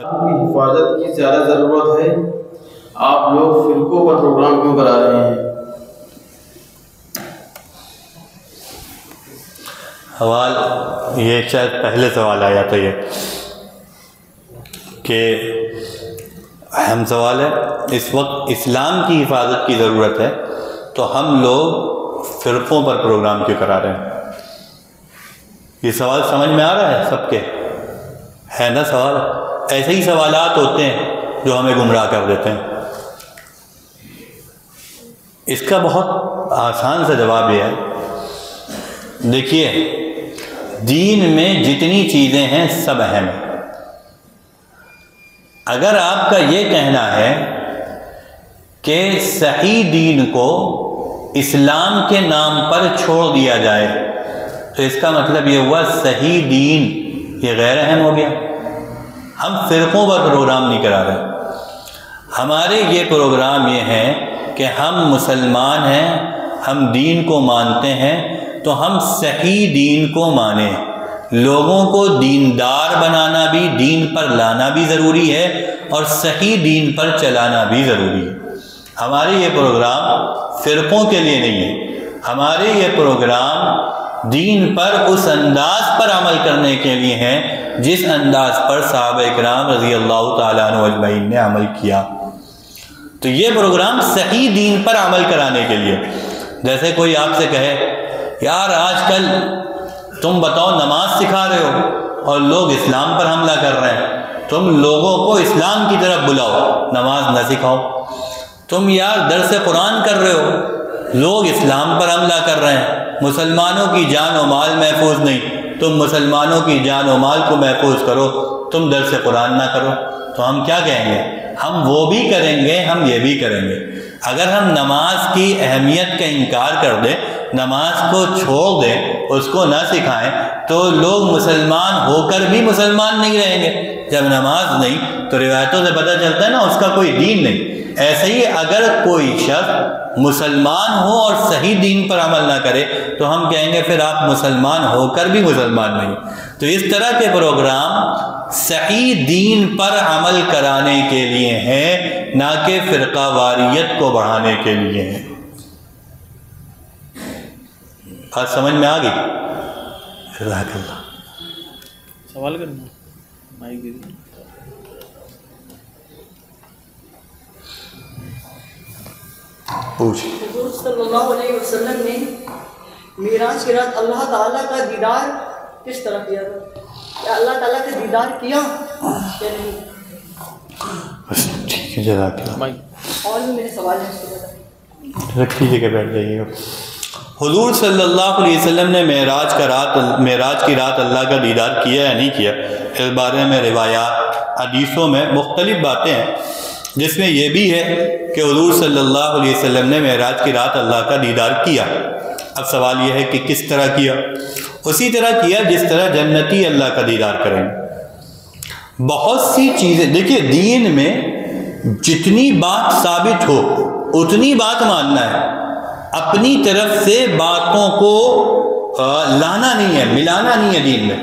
کی حفاظت کی زیادہ ضرورت ہے، آپ لوگ فرقوں پر پروگرام کیوں کرا رہے ہیں؟ سوال یہ شاید پہلے سوال آیا تھا، یہ کہ اہم سوال ہے، اس وقت اسلام کی حفاظت کی ضرورت ہے تو ہم لوگ فرقوں پر پروگرام کیوں کرا رہے ہیں؟ یہ سوال سمجھ میں آ رہا ہے سب کے؟ ہے نا سوال؟ ایسے ہی سوالات ہوتے ہیں جو ہمیں گمراہ کر دیتے ہیں۔ اس کا بہت آسان سا جواب یہ ہے، دیکھیے دین میں جتنی چیزیں ہیں سب اہم ہیں۔ اگر آپ کا یہ کہنا ہے کہ صحیح دین کو اسلام کے نام پر چھوڑ دیا جائے تو اس کا مطلب یہ ہوا صحیح دین یہ غیر اہم ہو گیا۔ ہم فرقوں پر پروگرام نہیں کرا رہے، ہمارے یہ پروگرام یہ ہے کہ ہم مسلمان ہیں، ہم دین کو مانتے ہیں تو ہم صحیح دین کو مانیں۔ لوگوں کو دیندار بنانا بھی، دین پر لانا بھی ضروری ہے اور صحیح دین پر چلانا بھی ضروری ہے۔ ہمارے یہ پروگرام فرقوں کے لیے نہیں ہے، ہمارے یہ پروگرام دین پر اس انداز پر عمل کرنے کے لیے ہیں جس انداز پر صحابہ کرام رضی اللہ تعالیٰ عنہ اجمعین نے عمل کیا۔ تو یہ پروگرام صحیح دین پر عمل کرانے کے لیے، جیسے کوئی آپ سے کہے یار آج کل تم بتاؤ نماز سکھا رہے ہو اور لوگ اسلام پر حملہ کر رہے ہیں، تم لوگوں کو اسلام کی طرف بلاؤ، نماز نہ سکھاؤ۔ تم یار درس قرآن کر رہے ہو، لوگ اسلام پر حملہ کر رہے ہیں، مسلمانوں کی جان و مال محفوظ نہیں، تم مسلمانوں کی جان و مال کو محفوظ کرو، تم درس قرآن نہ کرو۔ تو ہم کیا کہیں گے؟ ہم وہ بھی کریں گے، ہم یہ بھی کریں گے۔ اگر ہم نماز کی اہمیت کا انکار کر دیں، نماز کو چھوڑ دیں، اس کو نہ سکھائیں، تو لوگ مسلمان ہو کر بھی مسلمان نہیں رہیں گے۔ جب نماز نہیں تو روایتوں سے پتہ چلتا ہے نا اس کا کوئی دین نہیں۔ ایسے ہی اگر کوئی شخص مسلمان ہو اور صحیح دین پر عمل نہ کرے تو ہم کہیں گے پھر آپ مسلمان ہو کر بھی مسلمان نہیں۔ تو اس طرح کے پروگرام صحیح دین پر عمل کرانے کے لیے ہیں، نہ کہ فرقہ واریت کو بڑھانے کے لیے ہیں۔ بات سمجھ میں آ گئی؟ جزاک اللہ۔ سوال کرنا مائک دے دیں۔ حضور صلی اللہ علیہ وسلم نے معراج کی رات اللہ تعالیٰ کا دیدار کس طرح کیا تھا؟ کیا اللہ تعالیٰ کا دیدار کیا یا نہیں؟ بس ٹھیک ہے، جزاک اللہ۔ اور بھی میرے سوال ہیں، رکھیے کہ بیٹھ جائیے گا۔ حضور صلی اللہ علیہ وسلم نے معراج کی رات اللہ کا دیدار کیا یا نہیں کیا، اس بارے میں روایات حدیثوں میں مختلف باتیں ہیں، جس میں یہ بھی ہے کہ حضور صلی اللہ علیہ وسلم نے معراج کی رات اللہ کا دیدار کیا۔ اب سوال یہ ہے کہ کس طرح کیا؟ اسی طرح کیا جس طرح جنتی اللہ کا دیدار کریں۔ بہت سی چیزیں دیکھیے، دین میں جتنی بات ثابت ہو اتنی بات ماننا ہے، اپنی طرف سے باتوں کو لانا نہیں ہے، ملانا نہیں ہے دین میں۔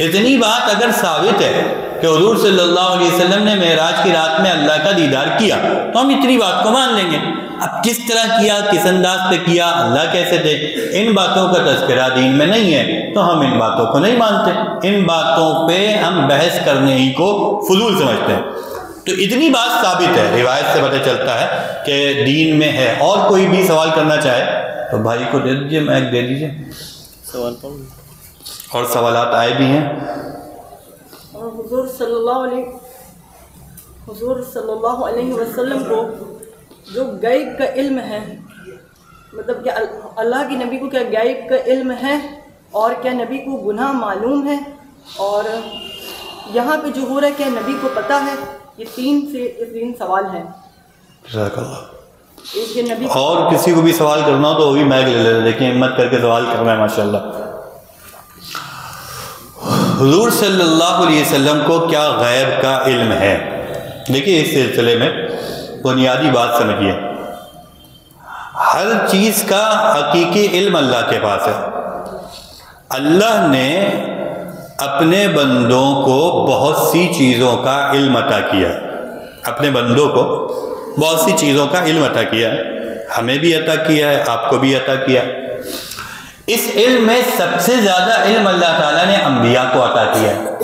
اتنی بات اگر ثابت ہے کہ حضور صلی اللہ علیہ وسلم نے معراج کی رات میں اللہ کا دیدار کیا تو ہم اتنی بات کو مان لیں گے۔ اب کس طرح کیا، کس انداز پہ کیا، اللہ کیسے دے، ان باتوں کا تذکرہ دین میں نہیں ہے تو ہم ان باتوں کو نہیں مانتے، ان باتوں پہ ہم بحث کرنے ہی کو فضول سمجھتے ہیں۔ تو اتنی بات ثابت ہے، روایت سے پتہ چلتا ہے کہ دین میں ہے۔ اور کوئی بھی سوال کرنا چاہے تو بھائی کو دے دیجیے، مائک دے دیجیے۔ سوال پڑھ اور سوالات آئے بھی ہیں۔ حضور صلی اللہ علیہ وسلم کو جو غیب کا علم ہے، مطلب کہ اللہ کی نبی کو کیا غیب کا علم ہے، اور کیا نبی کو گناہ معلوم ہے، اور یہاں پہ جو ہو رہا ہے کیا نبی کو پتہ ہے؟ یہ تین سوال ہیں۔ جزاک اللہ۔ ایک یہ نبی اور کسی کو بھی سوال کرنا ہو تو وہ بھی مائک لے لے، دیکھیں ہمت کر کے سوال کرنا ہے ماشاءاللہ۔ حضور صلی اللہ علیہ وسلم کو کیا غیب کا علم ہے؟ دیکھیے اس سلسلے میں بنیادی بات سمجھیے، ہر چیز کا حقیقی علم اللہ کے پاس ہے۔ اللہ نے اپنے بندوں کو بہت سی چیزوں کا علم عطا کیا، اپنے بندوں کو بہت سی چیزوں کا علم عطا کیا، ہمیں بھی عطا کیا ہے، آپ کو بھی عطا کیا۔ اس علم میں سب سے زیادہ علم اللہ تعالیٰ نے انبیاء کو عطا کیا ہے،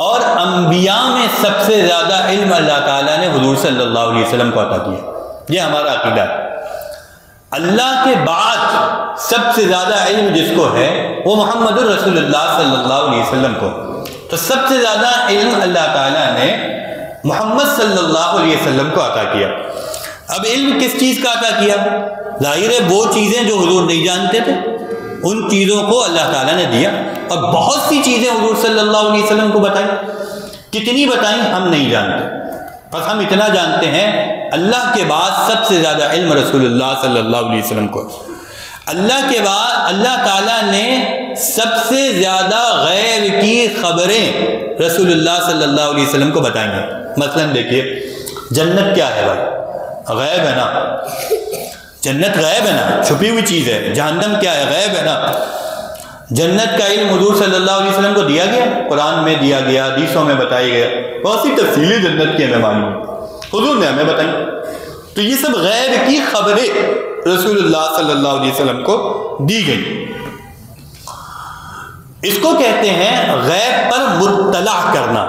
اور انبیاء میں سب سے زیادہ علم اللہ تعالیٰ نے حضور صلی اللہ علیہ وسلم کو عطا کیا۔ یہ ہمارا عقیدہ ہے۔ اللہ کے بعد سب سے زیادہ علم جس کو ہے وہ محمد الرسول اللہ صلی اللہ علیہ وسلم کو، تو سب سے زیادہ علم اللہ تعالیٰ نے محمد صلی اللہ علیہ وسلم کو عطا کیا۔ اب علم کس چیز کا عطا کیا؟ ظاہر ہے وہ چیزیں جو حضور نہیں جانتے تھے ان چیزوں کو اللہ تعالیٰ نے دیا، اور بہت سی چیزیں حضور صلی اللہ علیہ وسلم کو بتائیں۔ کتنی بتائیں ہم نہیں جانتے، بس ہم اتنا جانتے ہیں اللہ کے بعد سب سے زیادہ علم رسول اللہ صلی اللہ علیہ وسلم کو۔ اللہ کے بعد اللہ تعالیٰ نے سب سے زیادہ غیب کی خبریں رسول اللہ صلی اللہ علیہ وسلم کو بتائیں ہیں۔ مثلا دیکھیے، جنت کیا ہے بھائی؟ غیب ہے نا، جنت غیب ہے نا، چھپی ہوئی چیز ہے۔ جہنم کیا ہے؟ غیب ہے نا۔ جنت کا علم حضور صلی اللہ علیہ وسلم کو دیا گیا، قرآن میں دیا گیا، حدیثوں میں بتائی گیا، بہت سی تفصیلیں جنت کی ہمیں معلوم ہے، حضور نے ہمیں بتائی۔ تو یہ سب غیب کی خبریں رسول اللہ صلی اللہ علیہ وسلم کو دی گئی۔ اس کو کہتے ہیں غیب پر مطلع کرنا،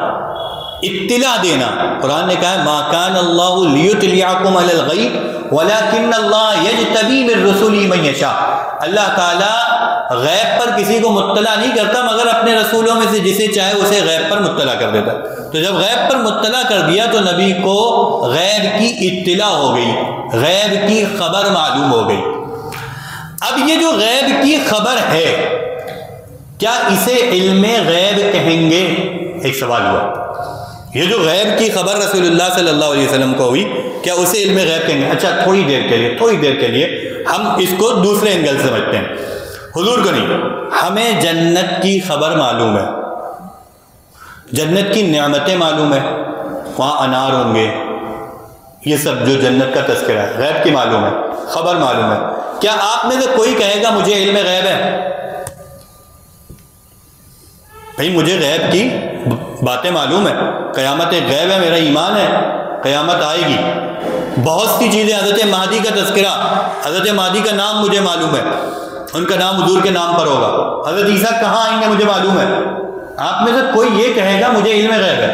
اطلاع دینا۔ قرآن نے کہا ہے ما کان اللہ لیطلعکم علی الغیب ولکن اللہ یجتبی من رسلہ من یشاء۔ اللہ تعالیٰ غیب پر کسی کو مطلع نہیں کرتا مگر اپنے رسولوں میں سے جسے چاہے اسے غیب پر مطلع کر دیتا۔ تو جب غیب پر مطلع کر دیا تو نبی کو غیب کی اطلاع ہو گئی، غیب کی خبر معلوم ہو گئی۔ اب یہ جو غیب کی خبر ہے، کیا اسے علم غیب کہیں گے؟ ایک سوال ہوا، یہ جو غیب کی خبر رسول اللہ صلی اللہ علیہ وسلم کو ہوئی، کیا اسے علم غیب کہیں گے؟ اچھا تھوڑی دیر کے لیے ہم اس کو دوسرے اینگل سے سمجھتے ہیں۔ حضور کو نہیں، ہمیں جنت کی خبر معلوم ہے، جنت کی نعمتیں معلوم ہے، وہاں انار ہوں گے، یہ سب جو جنت کا تذکرہ ہے، غیب کی معلوم ہے، خبر معلوم ہے۔ کیا آپ میں سے کوئی کہے گا مجھے علم غیب ہے؟ بھئی مجھے غیب کی باتیں معلوم ہے، قیامت ایک غیب ہے، میرا ایمان ہے قیامت آئے گی، بہت سی چیزیں، حضرت مہدی کا تذکرہ، حضرت مہدی کا نام مجھے معلوم ہے، ان کا نام حضور کے نام پر ہوگا، حضرت عیسیٰ کہاں آئیں گے مجھے معلوم ہے۔ آپ میں سے کوئی یہ کہے گا مجھے علم غیب ہے؟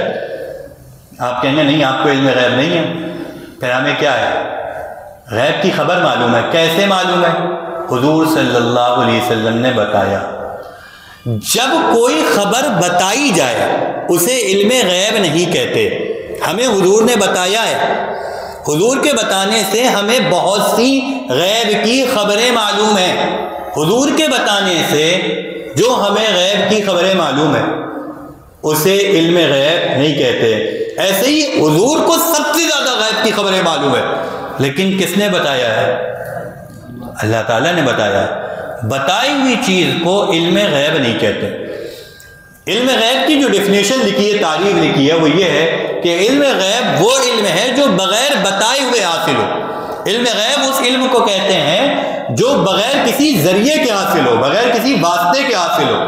آپ کہیں گے نہیں، آپ کو علم غیب نہیں ہے۔ پھر ہمیں کیا ہے؟ غیب کی خبر معلوم ہے۔ کیسے معلوم ہے؟ حضور صلی اللہ علیہ وسلم نے بتایا۔ جب کوئی خبر بتائی جائے اسے علم غیب نہیں کہتے، ہمیں حضور نے بتایا ہے، حضور کے بتانے سے ہمیں بہت سی غیب کی خبریں معلوم ہیں۔ حضور کے بتانے سے جو ہمیں غیب کی خبریں معلوم ہیں اسے علم غیب نہیں کہتے۔ ایسے ہی حضور کو سب سے زیادہ غیب کی خبریں معلوم ہے، لیکن کس نے بتایا ہے؟ اللہ تعالیٰ نے بتایا ہے۔ بتائی ہوئی چیز کو علم غیب نہیں کہتے۔ علم غیب کی جو ڈیفینیشن لکھی ہے، تعریف لکھی ہے، وہ یہ ہے کہ علم غیب وہ علم ہے جو بغیر بتائے ہوئے حاصل ہو۔ علم غیب اس علم کو کہتے ہیں جو بغیر کسی ذریعے کے حاصل ہو، بغیر کسی واسطے کے حاصل ہو۔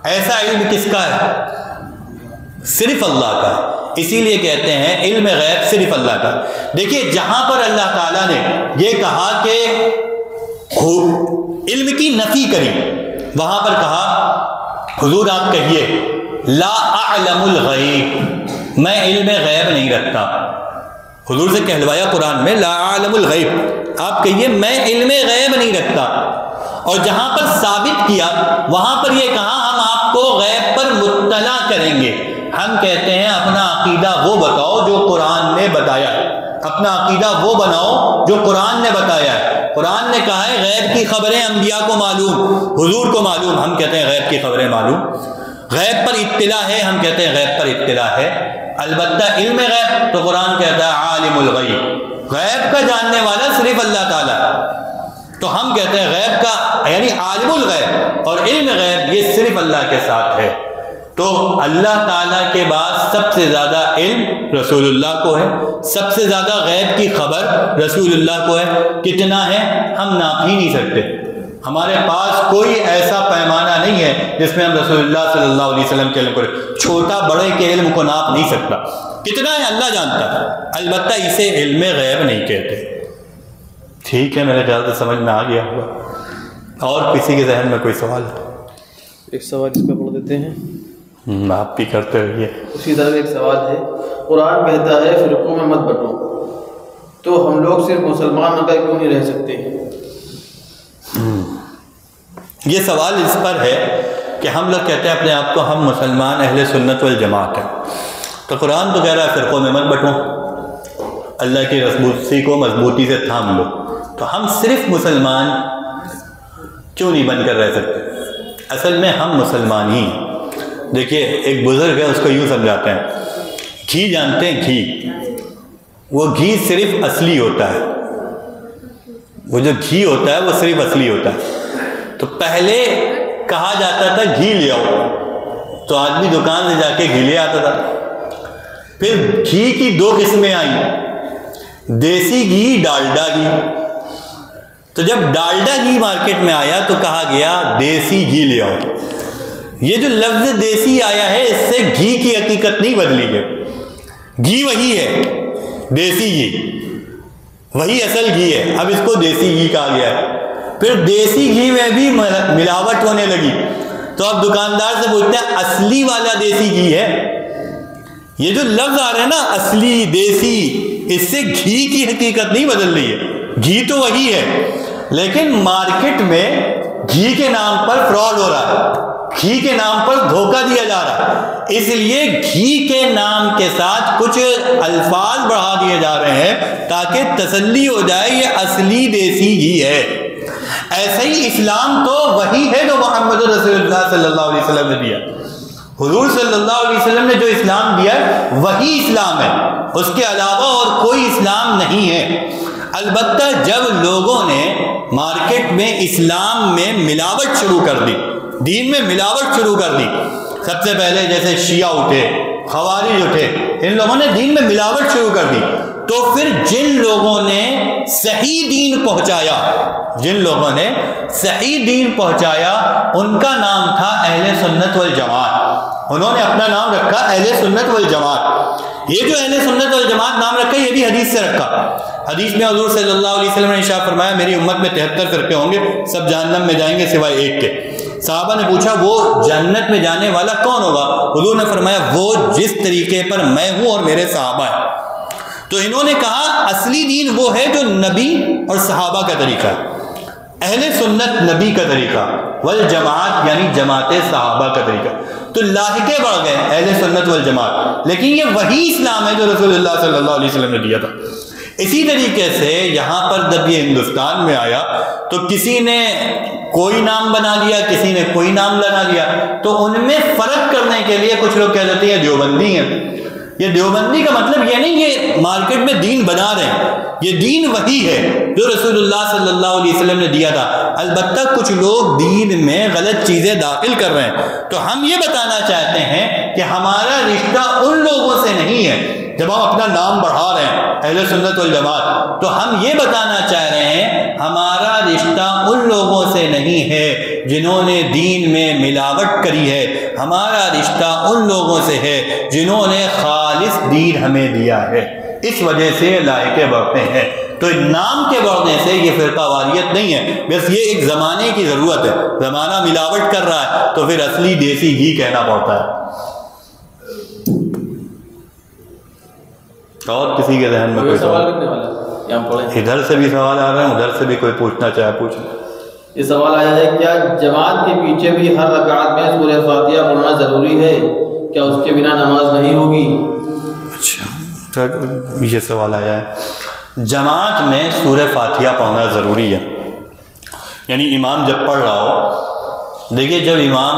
ایسا علم کس کا ہے؟ صرف اللہ کا ہے۔ اسی لیے کہتے ہیں علم غیب صرف اللہ کا۔ دیکھیے جہاں پر اللہ تعالیٰ نے یہ کہا کہ علم کی نفی کری، وہاں پر کہا حضور آپ کہیے لا اعلم الغیب، میں علم غیب نہیں رکھتا۔ حضور سے کہلوایا قرآن میں لا اعلم الغیب، آپ کہیے میں علم غیب نہیں رکھتا۔ اور جہاں پر ثابت کیا وہاں پر یہ کہا ہم آپ کو غیب پر مطلع کریں گے۔ ہم کہتے ہیں اپنا عقیدہ وہ بتاؤ جو قرآن نے بتایا ہے، اپنا عقیدہ وہ بناؤ جو قرآن نے بتایا ہے۔ قرآن نے کہا ہے غیب کی خبریں انبیاء کو معلوم، حضور کو معلوم، ہم کہتے ہیں غیب کی خبریں معلوم۔ غیب پر اطلاع ہے، ہم کہتے ہیں غیب پر اطلاع ہے۔ البتہ علم غیب تو قرآن کہتا ہے عالم الغیب، غیب کا جاننے والا صرف اللہ تعالیٰ۔ تو ہم کہتے ہیں غیب کا یعنی عالم الغیب اور علم غیب یہ صرف اللہ کے ساتھ ہے۔ تو اللہ تعالیٰ کے بعد سب سے زیادہ علم رسول اللہ کو ہے، سب سے زیادہ غیب کی خبر رسول اللہ کو ہے۔ کتنا ہے ہم ناپ ہی نہیں سکتے، ہمارے پاس کوئی ایسا پیمانہ نہیں ہے جس میں ہم رسول اللہ صلی اللہ علیہ وسلم کے علم کو، چھوٹا بڑے کے علم کو ناپ نہیں سکتا، کتنا ہے اللہ جانتا ہے، البتہ اسے علم غیب نہیں کہتے۔ ٹھیک ہے، میرے خیال سے سمجھ میں آ گیا ہوگا۔ اور کسی کے ذہن میں کوئی سوال؟ ایک سوال اس پہ پڑھ دیتے ہیں، آپ بھی کرتے رہیے۔ اسی طرح ایک سوال ہے، قرآن کہتا ہے فرقوں میں مت بٹو، تو ہم لوگ صرف مسلمان ہو کر کیوں نہیں رہ سکتے؟ یہ سوال اس پر ہے کہ ہم لوگ کہتے ہیں اپنے آپ کو ہم مسلمان اہل سنت والجماعت ہیں، تو قرآن تو کہہ رہا ہے فرقوں میں مت بٹو، اللہ کی رسول کو مضبوطی سے تھام لو، تو ہم صرف مسلمان کیوں نہیں بن کر رہ سکتے؟ اصل میں ہم مسلمان ہی ہیں۔ دیکھیے ایک بزرگ ہے، اس کو یوں سمجھاتے ہیں، گھی جانتے ہیں گھی، وہ گھی صرف اصلی ہوتا ہے، وہ جو گھی ہوتا ہے وہ صرف اصلی ہوتا ہے۔ تو پہلے کہا جاتا تھا گھی لے آؤ، تو آدمی دکان سے جا کے گھی لے آتا تھا۔ پھر گھی کی دو قسمیں آئیں، دیسی گھی، ڈالڈا گھی۔ تو جب ڈالڈا گھی مارکیٹ میں آیا تو کہا گیا دیسی گھی لے آؤ۔ یہ جو لفظ دیسی آیا ہے اس سے گھی کی حقیقت نہیں بدلی ہے، گھی وہی ہے، دیسی گھی وہی اصل گھی ہے، اب اس کو دیسی گھی کہا گیا ہے۔ پھر دیسی گھی میں بھی ملاوٹ ہونے لگی، تو اب دکاندار سے پوچھتے ہیں اصلی والا دیسی گھی ہے؟ یہ جو لفظ آ رہا ہے نا اصلی، دیسی، اس سے گھی کی حقیقت نہیں بدل رہی ہے، گھی تو وہی ہے، لیکن مارکیٹ میں گھی کے نام پر فراڈ ہو رہا ہے، گھی کے نام پر دھوکہ دیا جا رہا ہے، اس لیے گھی کے نام کے ساتھ کچھ الفاظ بڑھا دیے جا رہے ہیں تاکہ تسلی ہو جائے یہ اصلی دیسی گھی ہے۔ ایسے ہی اسلام تو وہی ہے جو محمد رسول اللہ صلی اللہ علیہ وسلم نے دیا، حضور صلی اللہ علیہ وسلم نے جو اسلام دیا ہے وہی اسلام ہے، اس کے علاوہ اور کوئی اسلام نہیں ہے۔ البتہ جب لوگوں نے مارکیٹ میں اسلام میں ملاوٹ شروع کر دی، دین میں ملاوٹ شروع کر دی، سب سے پہلے جیسے شیعہ اٹھے، خوارج اٹھے، ان لوگوں نے دین میں ملاوٹ شروع کر دی، تو پھر جن لوگوں نے صحیح دین پہنچایا، جن لوگوں نے صحیح دین پہنچایا ان کا نام تھا اہل سنت والجماعت، انہوں نے اپنا نام رکھا اہل سنت والجماعت۔ یہ جو اہل سنت والجماعت نام رکھا یہ بھی حدیث سے رکھا، حدیث میں حضور صلی اللہ علیہ وسلم نے ارشاد فرمایا میری امت میں 73 فرقے ہوں گے، سب جہنم میں جائیں گے سوائے ایک کے۔ صحابہ نے پوچھا وہ جنت میں جانے والا کون ہوگا؟ حضور نے فرمایا وہ جس طریقے پر میں ہوں اور میرے صحابہ ہیں۔ تو انہوں نے کہا اصلی دین وہ ہے جو نبی اور صحابہ کا طریقہ ہے، اہل سنت نبی کا طریقہ، والجماعت یعنی جماعت صحابہ کا طریقہ، تو لاحقے بڑھ گئے اہل سنت والجماعت، لیکن یہ وہی اسلام ہے جو رسول اللہ صلی اللہ علیہ وسلم نے دیا تھا۔ اسی طریقے سے یہاں پر جب یہ ہندوستان میں آیا تو کسی نے کوئی نام بنا لیا، کسی نے کوئی نام بنا لیا، تو ان میں فرق کرنے کے لیے کچھ لوگ کہہ دیتے ہیں دیوبندی ہیں۔ یہ دیوبندی کا مطلب یہ نہیں یہ مارکیٹ میں دین بنا رہے ہیں، یہ دین وہی ہے جو رسول اللہ صلی اللہ علیہ وسلم نے دیا تھا، البتہ کچھ لوگ دین میں غلط چیزیں داخل کر رہے ہیں۔ تو ہم یہ بتانا چاہتے ہیں کہ ہمارا رشتہ ان لوگوں سے نہیں ہے، جب ہم اپنا نام بڑھا رہے ہیں اہل سنت والجماعت، تو ہم یہ بتانا چاہ رہے ہیں ہمارا رشتہ ان لوگوں سے نہیں ہے جنہوں نے دین میں ملاوٹ کری ہے، ہمارا رشتہ ان لوگوں سے ہے جنہوں نے خالص دین ہمیں دیا ہے۔ اس وجہ سے لاحقے بڑھتے ہیں، تو نام کے بڑھنے سے یہ فرقہ واریت نہیں ہے، بس یہ ایک زمانے کی ضرورت ہے، زمانہ ملاوٹ کر رہا ہے تو پھر اصلی دیسی گھی کہنا پڑتا ہے۔ اور کسی کے ذہن میں کوئی سوال کرنے والا ہے؟ ادھر سے بھی سوال آ رہے ہیں، ادھر سے بھی کوئی پوچھنا چاہے پوچھ لیں۔ یہ سوال آیا ہے کیا جماعت کے پیچھے بھی ہر رکعت میں سورہ فاتحہ پڑھنا ضروری ہے؟ کیا اس کے بنا نماز نہیں ہوگی؟ اچھا، یہ سوال آیا ہے، جماعت میں سورہ فاتحہ پڑھنا ضروری ہے، یعنی امام جب پڑھ رہا ہو، دیکھیے جب امام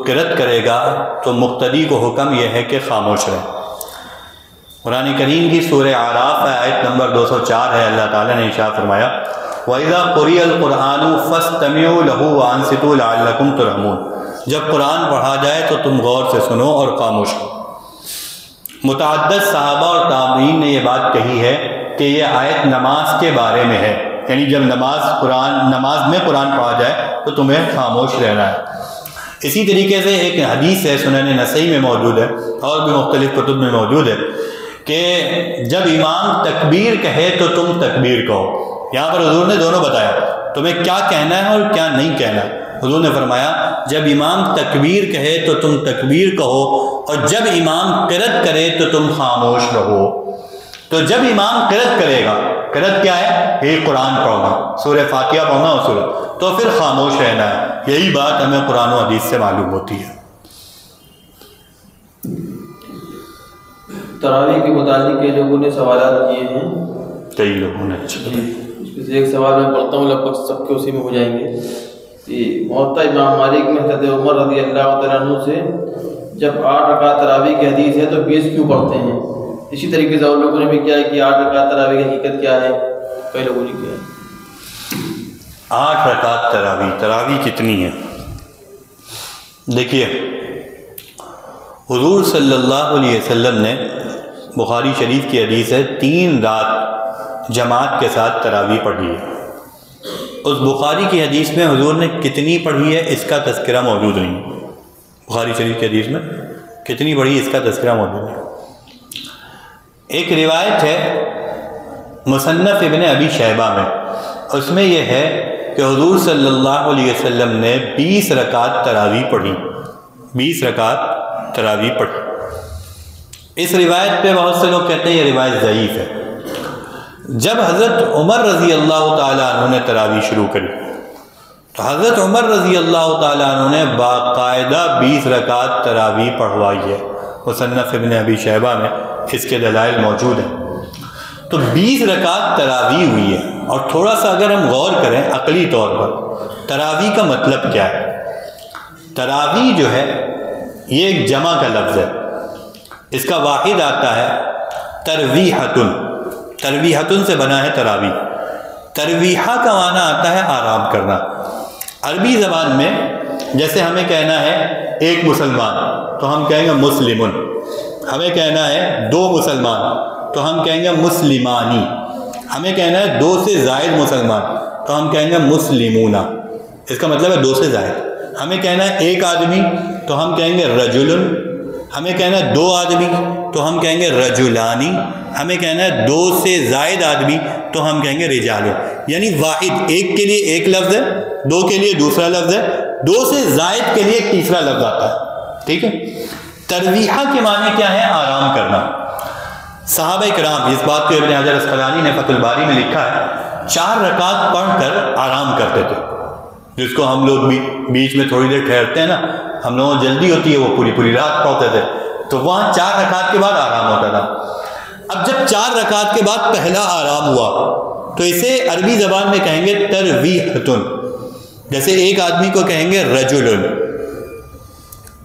قرأت کرے گا تو مقتدی کو حکم یہ ہے کہ خاموش رہے۔ قرآن کریم کی سورہ اعراف آیت نمبر 204 ہے، اللہ تعالیٰ نے ارشاد فرمایا وَإِذَا قُرِئَ الْقُرْآنُ فَاسْتَمِعُوا لَهُ وَأَنصِتُوا لَعَلَّكُمْ تُرْحَمُونَ، جب قرآن پڑھا جائے تو تم غور سے سنو اور خاموش ہو۔ متعدد صحابہ اور تابعین نے یہ بات کہی ہے کہ یہ آیت نماز کے بارے میں ہے، یعنی جب نماز میں قرآن پڑھا جائے تو تمہیں خاموش رہنا ہے۔ اسی طریقے سے ایک حدیث ہے، سنن نسائی میں موجود ہے اور بھی مختلف کتب میں موجود ہے، کہ جب امام تکبیر کہے تو تم تکبیر کہو۔ یہاں پر حضور نے دونوں بتایا تمہیں کیا کہنا ہے اور کیا نہیں کہنا ہے۔ حضور نے فرمایا جب امام تکبیر کہے تو تم تکبیر کہو، اور جب امام قرأت کرے تو تم خاموش رہو۔ تو جب امام قرأت کرے گا، قرأت کیا ہے؟ یہ قرآن پڑھنا، سورہ فاتحہ پڑھنا اور سورہ، تو پھر خاموش رہنا ہے۔ یہی بات ہمیں قرآن و حدیث سے معلوم ہوتی ہے۔ تراویح کے متعلق کئی لوگوں نے سوالات کیے ہیں، کئی لوگوں نے اس سے ایک سوال میں پڑھتا ہوں، لگ بھگ سب کے اسی میں ہو جائیں گے۔ موطا امام مالک میں حضرت عمر رضی اللہ تعالیٰ عنہ سے جب 8 رکعت تراویح کی حدیث ہے تو 20 کیوں پڑھتے ہیں؟ اسی طریقے سے اور لوگوں نے بھی کیا ہے کہ 8 رکعت تراویح کی حقیقت کیا ہے؟ کئی لوگوں نے کیا ہے 8 رکعت تراویح کتنی ہے؟ دیکھیے حضور صلی اللہ علیہ وسلم نے، بخاری شریف کی حدیث ہے، 3 رات جماعت کے ساتھ تراویح پڑھی ہے۔ اس بخاری کی حدیث میں حضور نے کتنی پڑھی ہے اس کا تذکرہ موجود نہیں۔ بخاری شریف کی حدیث میں کتنی پڑھی اس کا تذکرہ موجود نہیں۔ ایک روایت ہے مصنف ابن ابی شیبہ میں، اس میں یہ ہے کہ حضور صلی اللہ علیہ وسلم نے 20 رکعت تراویح پڑھی، 20 رکعت تراویح پڑھی۔ اس روایت پہ بہت سے لوگ کہتے ہیں یہ روایت ضعیف ہے۔ جب حضرت عمر رضی اللہ تعالیٰ عنہ نے تراویح شروع کری تو حضرت عمر رضی اللہ تعالیٰ عنہ نے باقاعدہ 20 رکعت تراویح پڑھوائی ہے۔ مصنف ابن ابی شیبہ میں اس کے دلائل موجود ہیں۔ تو 20 رکعت تراویح ہوئی ہے، اور تھوڑا سا اگر ہم غور کریں عقلی طور پر، تراویح کا مطلب کیا ہے؟ تراویح جو ہے یہ ایک جمع کا لفظ ہے، اس کا واحد آتا ہے ترویحتن، ترویحتن سے بنا ہے تراویح۔ ترویحہ کا معنی آتا ہے آرام کرنا۔ عربی زبان میں جیسے ہمیں کہنا ہے ایک مسلمان تو ہم کہیں گے مسلمن، ہمیں کہنا ہے 2 مسلمان تو ہم کہیں گے مسلمانی، ہمیں کہنا ہے 2 سے زائد مسلمان تو ہم کہیں گے مسلمون، اس کا مطلب ہے 2 سے زائد۔ ہمیں کہنا ہے ایک آدمی تو ہم کہیں گے رجلن، ہمیں کہنا ہے 2 آدمی تو ہم کہیں گے رجلانی، ہمیں کہنا ہے 2 سے زائد آدمی تو ہم کہیں گے رجال۔ یعنی واحد، ایک کے لیے ایک لفظ ہے، 2 کے لیے دوسرا لفظ ہے، 2 سے زائد کے لیے ایک تیسرا لفظ آتا ہے۔ ٹھیک ہے، ترویحہ کے معنی کیا ہے؟ آرام کرنا۔ صحابہ کرام، اس بات کو ابن حجر اسقلانی نے فتح الباری میں لکھا ہے، 4 رکعت پڑھ کر آرام کرتے تھے، جس کو ہم لوگ بھی بیچ میں تھوڑی دیر ٹھہرتے ہیں نا، ہم لوگوں کو جلدی ہوتی ہے، وہ پوری رات پڑھتے تھے، تو وہاں 4 رکعت کے بعد آرام ہوتا تھا۔ اب جب 4 رکعت کے بعد پہلا آرام ہوا تو اسے عربی زبان میں کہیں گے ترویحتن، جیسے ایک آدمی کو کہیں گے رجلن،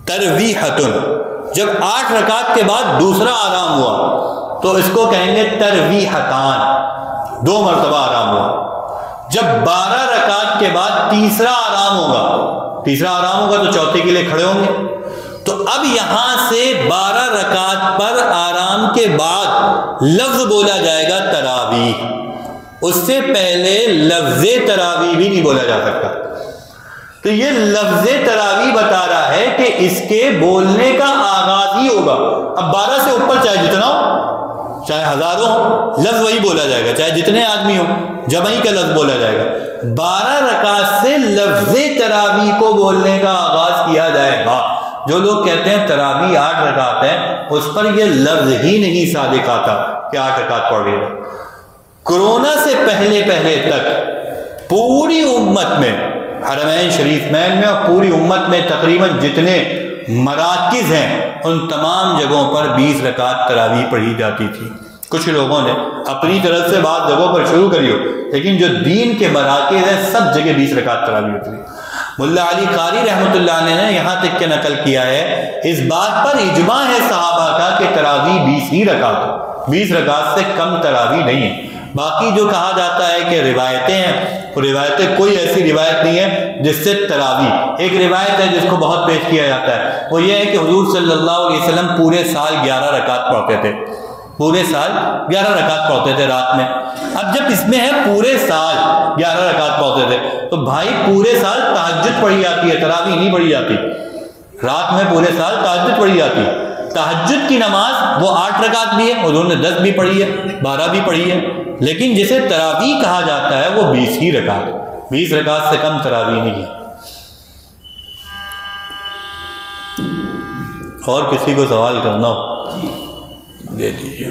ترویحتن۔ جب 8 رکعت کے بعد دوسرا آرام ہوا تو اس کو کہیں گے ترویحتان، 2 مرتبہ آرام ہوا۔ جب 12 رکعت کے بعد تیسرا آرام ہوگا تو چوتھے کے لیے کھڑے ہوں گے۔ تو اب یہاں سے 12 رکعت پر آرام کے بعد لفظ بولا جائے گا تراویح، اس سے پہلے لفظ تراویح بھی نہیں بولا جا سکتا۔ تو یہ لفظ تراویح بتا رہا ہے کہ اس کے بولنے کا آغاز ہی ہوگا۔ اب 12 سے اوپر چاہے جتنا ہو، چاہے ہزاروں ہو، لفظ وہی بولا جائے گا، چاہے جتنے آدمی ہو، جمعی کا لفظ بولا جائے گا۔ 12 رکعت سے لفظ تراویح کو بولنے کا آغاز کیا جائے گا۔ جو لوگ کہتے ہیں تراویح 8 رکعت ہے، اس پر یہ لفظ ہی نہیں صادق آتا کہ 8 رکعت پڑھ رہے۔ کرونا سے پہلے تک پوری امت میں، حرمین شریفین میں اور پوری امت میں تقریباً جتنے مراکز ہیں ان تمام جگہوں پر 20 رکعت تراویح پڑھی جاتی تھی۔ کچھ لوگوں نے اپنی طرف سے بعض جگہوں پر شروع کری ہو، لیکن جو دین کے مراکز ہیں سب جگہ 20 رکعت تراویح ہوتی ہے۔ ملا علی قاری رحمۃ اللہ علیہ نے یہاں تک کہ نقل کیا ہے، اس بات پر اجماع ہے صحابہ کا کہ تراویح 20 ہی رکعت، 20 رکعت سے کم تراویح نہیں ہے۔ باقی جو کہا جاتا ہے کہ روایتیں ہیں، وہ روایتیں کوئی ایسی روایت نہیں ہے جس سے تراویح، ایک روایت ہے جس کو بہت پیش کیا جاتا ہے، وہ یہ ہے کہ حضور صلی اللہ علیہ وسلم پورے سال 11 رکعت پڑھتے تھے، پورے سال 11 رکعت پڑھتے تھے رات میں. اب جب اس میں ہے پورے سال 11 رکعت پڑھتے تھے تو بھائی پورے سال تہجد پڑھی جاتی ہے, تراویح نہیں پڑھی جاتی. رات میں پورے سال تہجد پڑھی جاتی ہے. تہجد کی نماز وہ 8 رکعت بھی ہے, حضور نے 10 بھی پڑھی ہے, 12 بھی پڑھی ہے, لیکن جسے تراویح کہا جاتا ہے وہ 20 ہی رکعت, 20 رکعت سے کم تراویح نہیں ہے. اور کسی کو سوال کرنا ہو دے دیجیے,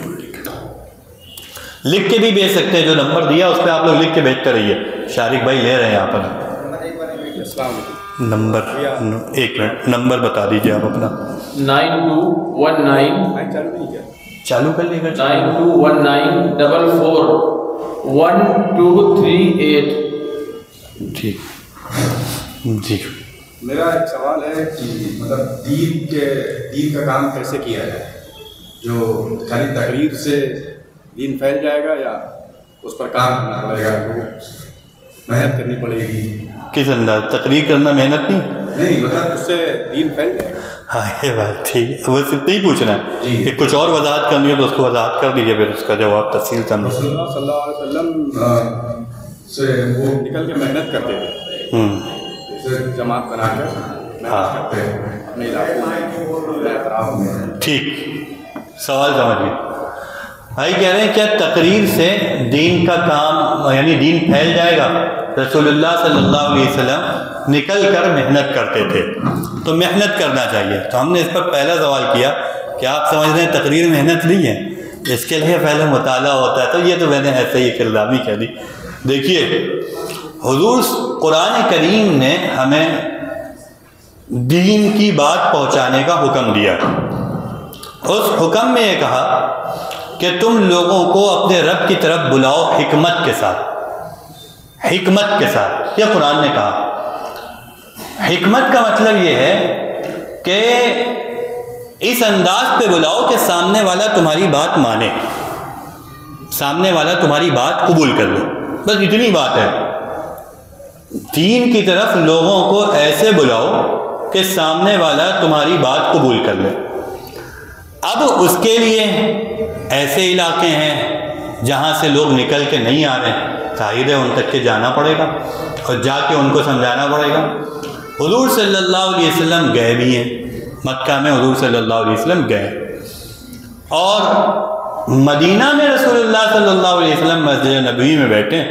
لکھ کے بھی بھیج سکتے ہیں. جو نمبر دیا اس پہ آپ لوگ لکھ کے بھیجتے رہیے. شارق بھائی لے رہے ہیں یہاں پر نمبر. ایک منٹ, نمبر بتا دیجیے آپ اپنا. 9219 چالو کر لیے گا. 9219441238. ٹھیک جی. میرا ایک سوال ہے کہ مطلب دین کا کام کیسے کیا جائے؟ جو خالی تقریر سے دین پھیل جائے گا یا اس پر کام کرنا پڑے گا, محنت کرنی پڑے گی؟ کس انداز تقریر کرنا محنت نہیں مطلب اس سے دین پھیل جائے گا. ہاں یہ بات ٹھیک ہے, بس اتنا ہی پوچھنا ہے کہ کچھ اور وضاحت کرنی ہے تو اس کو وضاحت کر دیجیے, پھر اس کا جواب تفصیل کرنا. رسول اللہ صلی اللہ علیہ وسلم سے وہ نکل کے محنت کرتے تھے, جیسے جماعت بنا کر محنت کرتے ہیں اپنے علاقوں میں. ٹھیک, سوال سمجھیے. بھائی کہہ رہے ہیں کیا تقریر سے دین کا کام یعنی دین پھیل جائے گا؟ رسول اللہ صلی اللہ علیہ وسلم نکل کر محنت کرتے تھے تو محنت کرنا چاہیے. تو ہم نے اس پر پہلا سوال کیا کہ آپ سمجھ رہے ہیں تقریر محنت نہیں ہے, اس کے لیے پہلے مطالعہ ہوتا ہے. تو یہ تو میں نے ایسے ہی کردامی کہہ دی. دیکھیے حضور قرآن کریم نے ہمیں دین کی بات پہنچانے کا حکم دیا. اس حکم میں یہ کہا کہ تم لوگوں کو اپنے رب کی طرف بلاؤ حکمت کے ساتھ. حکمت کے ساتھ, یہ قرآن نے کہا. حکمت کا مطلب یہ ہے کہ اس انداز پہ بلاؤ کہ سامنے والا تمہاری بات مانے, سامنے والا تمہاری بات قبول کر لو. بس اتنی بات ہے. دین کی طرف لوگوں کو ایسے بلاؤ کہ سامنے والا تمہاری بات قبول کر لے. اب اس کے لیے ایسے علاقے ہیں جہاں سے لوگ نکل کے نہیں آ رہے, ظاہر ہے ان تک کے جانا پڑے گا اور جا کے ان کو سمجھانا پڑے گا. حضور صلی اللہ علیہ وسلم گئے بھی ہیں مکہ میں, حضور صلی اللہ علیہ وسلم گئے, اور مدینہ میں رسول اللہ صلی اللہ علیہ وسلم مسجد نبوی میں بیٹھے.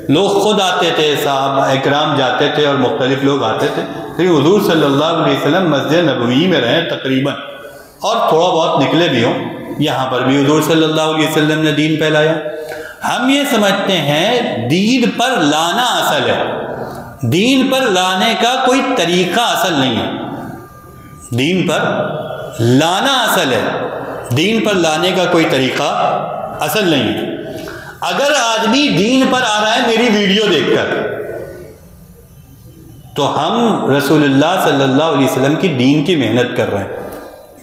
لوگ خود آتے تھے, صحابہ اکرام جاتے تھے اور مختلف لوگ آتے تھے, لیکن حضور صلی اللہ علیہ وسلم مسجد نبوی میں رہے تقریباً, اور تھوڑا بہت نکلے بھی ہوں. یہاں پر بھی حضور صلی اللہ علیہ وسلم نے دین پھیلایا. ہم یہ سمجھتے ہیں دین پر لانا اصل ہے, دین پر لانے کا کوئی طریقہ اصل نہیں ہے. دین پر لانا اصل ہے, دین پر لانے کا کوئی طریقہ اصل نہیں ہے. اگر آدمی دین پر آ رہا ہے میری ویڈیو دیکھ کر, تو ہم رسول اللہ صلی اللہ علیہ وسلم کی دین کی محنت کر رہے ہیں.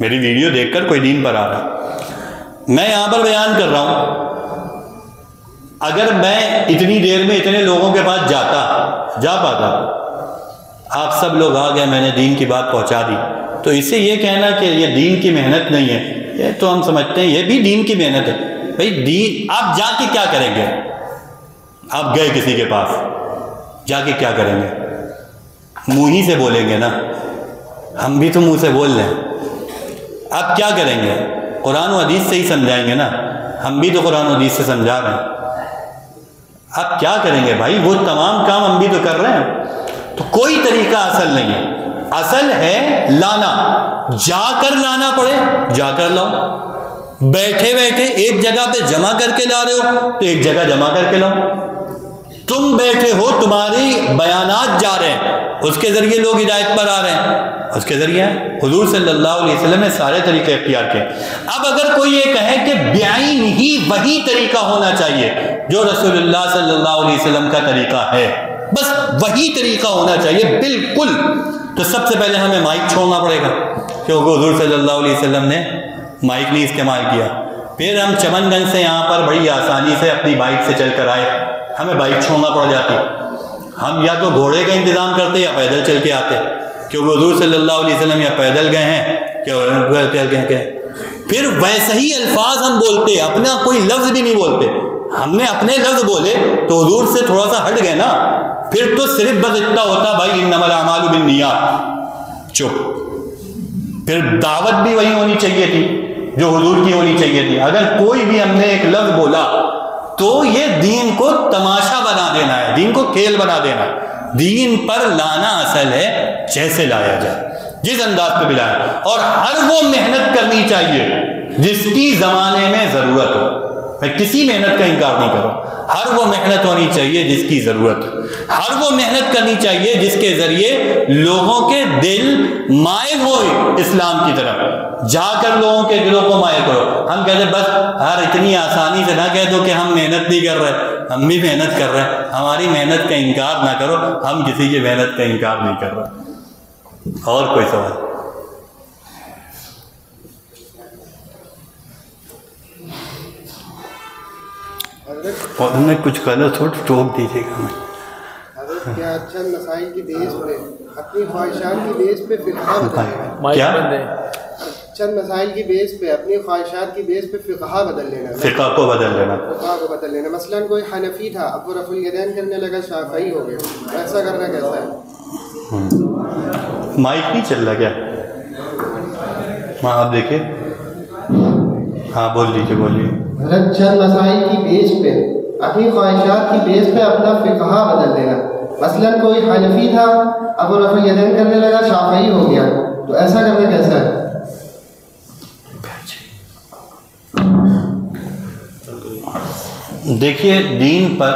میری ویڈیو دیکھ کر کوئی دین پر آ رہا ہے, میں یہاں پر بیان کر رہا ہوں. اگر میں اتنی دیر میں اتنے لوگوں کے پاس جا پاتا, آپ سب لوگ آ گئے, میں نے دین کی بات پہنچا دی, تو اس سے یہ کہنا کہ یہ دین کی محنت نہیں ہے, یہ تو ہم سمجھتے ہیں یہ بھی دین کی محنت ہے. بھائی دین آپ جا کے کیا کریں گے؟ آپ گئے کسی کے پاس, جا کے کیا کریں گے؟ منہ ہی سے بولیں گے نا, ہم بھی تو منہ سے بول رہے ہیں. آپ کیا کریں گے؟ قرآن و حدیث سے ہی سمجھائیں گے نا, ہم بھی تو قرآن و حدیث سے سمجھا رہے ہیں. آپ کیا کریں گے بھائی؟ وہ تمام کام ہم بھی تو کر رہے ہیں. تو کوئی طریقہ اصل نہیں ہے, اصل ہے لانا. جا کر لانا پڑے جا کر لاؤ, بیٹھے بیٹھے ایک جگہ پہ جمع کر کے لا رہے ہو تو ایک جگہ جمع کر کے لاؤ. تم بیٹھے ہو, تمہاری بیانات جا رہے ہیں, اس کے ذریعے لوگ ہدایت پر آ رہے ہیں, اس کے ذریعے حضور صلی اللہ علیہ وسلم نے سارے طریقے اختیار کیے. اب اگر کوئی یہ کہے کہ بعین ہی وہی طریقہ ہونا چاہیے جو رسول اللہ صلی اللہ علیہ وسلم کا طریقہ ہے, بس وہی طریقہ ہونا چاہیے بالکل, تو سب سے پہلے ہمیں مائک چھوڑنا پڑے گا, کیونکہ حضور صلی اللہ علیہ وسلم نے مائک نہیں استعمال کیا. پھر ہم چمن گنج سے یہاں پر بڑی آسانی سے اپنی بائک سے چل کر آئے, ہمیں بائک چھوڑنا پڑ جاتی. ہم یا تو گھوڑے کا انتظام کرتے یا پیدل چل کے آتے, کیونکہ حضور صلی اللہ علیہ وسلم یا پیدل گئے ہیں کہ پھر ویسے ہی الفاظ ہم بولتے، اپنا کوئی لفظ بھی نہیں بولتے. ہم نے اپنے لفظ بولے تو حضور سے تھوڑا سا ہٹ گئے نا، پھر تو صرف بس اتنا ہوتا بھائی انما الاعمال بالنیات، چپ. پھر دعوت بھی وہی ہونی چاہیے تھی جو حضور کی ہونی چاہیے تھی. اگر کوئی بھی ہم نے ایک لفظ بولا تو یہ دین کو تماشا بنا دینا ہے، دین کو کھیل بنا دینا ہے. دین پر لانا اصل ہے جیسے لایا جائے، جس انداز پہ بھی لایا، اور ہر وہ محنت کرنی چاہیے جس کی زمانے میں ضرورت ہو. میں کسی محنت کا انکار نہیں کر رہا، ہر وہ محنت ہونی چاہیے جس کی ضرورت ہو، ہر وہ محنت کرنی چاہیے جس کے ذریعے لوگوں کے دل مائل ہوئے اسلام کی طرف. جا کر لوگوں کے دلوں کو مائل کرو. ہم کہتے بس ہر اتنی آسانی سے نہ کہہ دو کہ ہم محنت نہیں کر رہے، ہم بھی محنت کر رہے ہیں. ہماری محنت کا انکار نہ کرو، ہم کسی کی محنت کا انکار نہیں کر رہے. اور کوئی سوال؟ اور میں کچھ غلط ہو ٹوک دیجیے گا. حضرت کیا چند مسائل کی بیس پہ اپنی خواہشات کی بیس پہ فقہ بدل کیا چند مسائل کی بیس پہ اپنی خواہشات کی بیس پہ فقہ بدل لینا، فقہ کو بدل لینا. فقہ کو بدل لینا. مثلاً کوئی حنفی تھا، اب وہ رفع الیدین کرنے لگا شافعی ہو گیا، ایسا کرنا کیسا ہے؟ مائک نہیں چل رہا کیا؟ ہاں آپ دیکھیں. ہاں بول لیجیے بولیے. حضرت چند مسائل کی بیس پہ اپنی خواہشات کی بیس پہ اپنا فقہ بدل دینا. مثلاً کوئی حنفی تھا، اب وہ رفع الیدین کرنے لگا شافعی ہو گیا، تو ایسا کرنا کیسا ہے؟ دیکھیے دین پر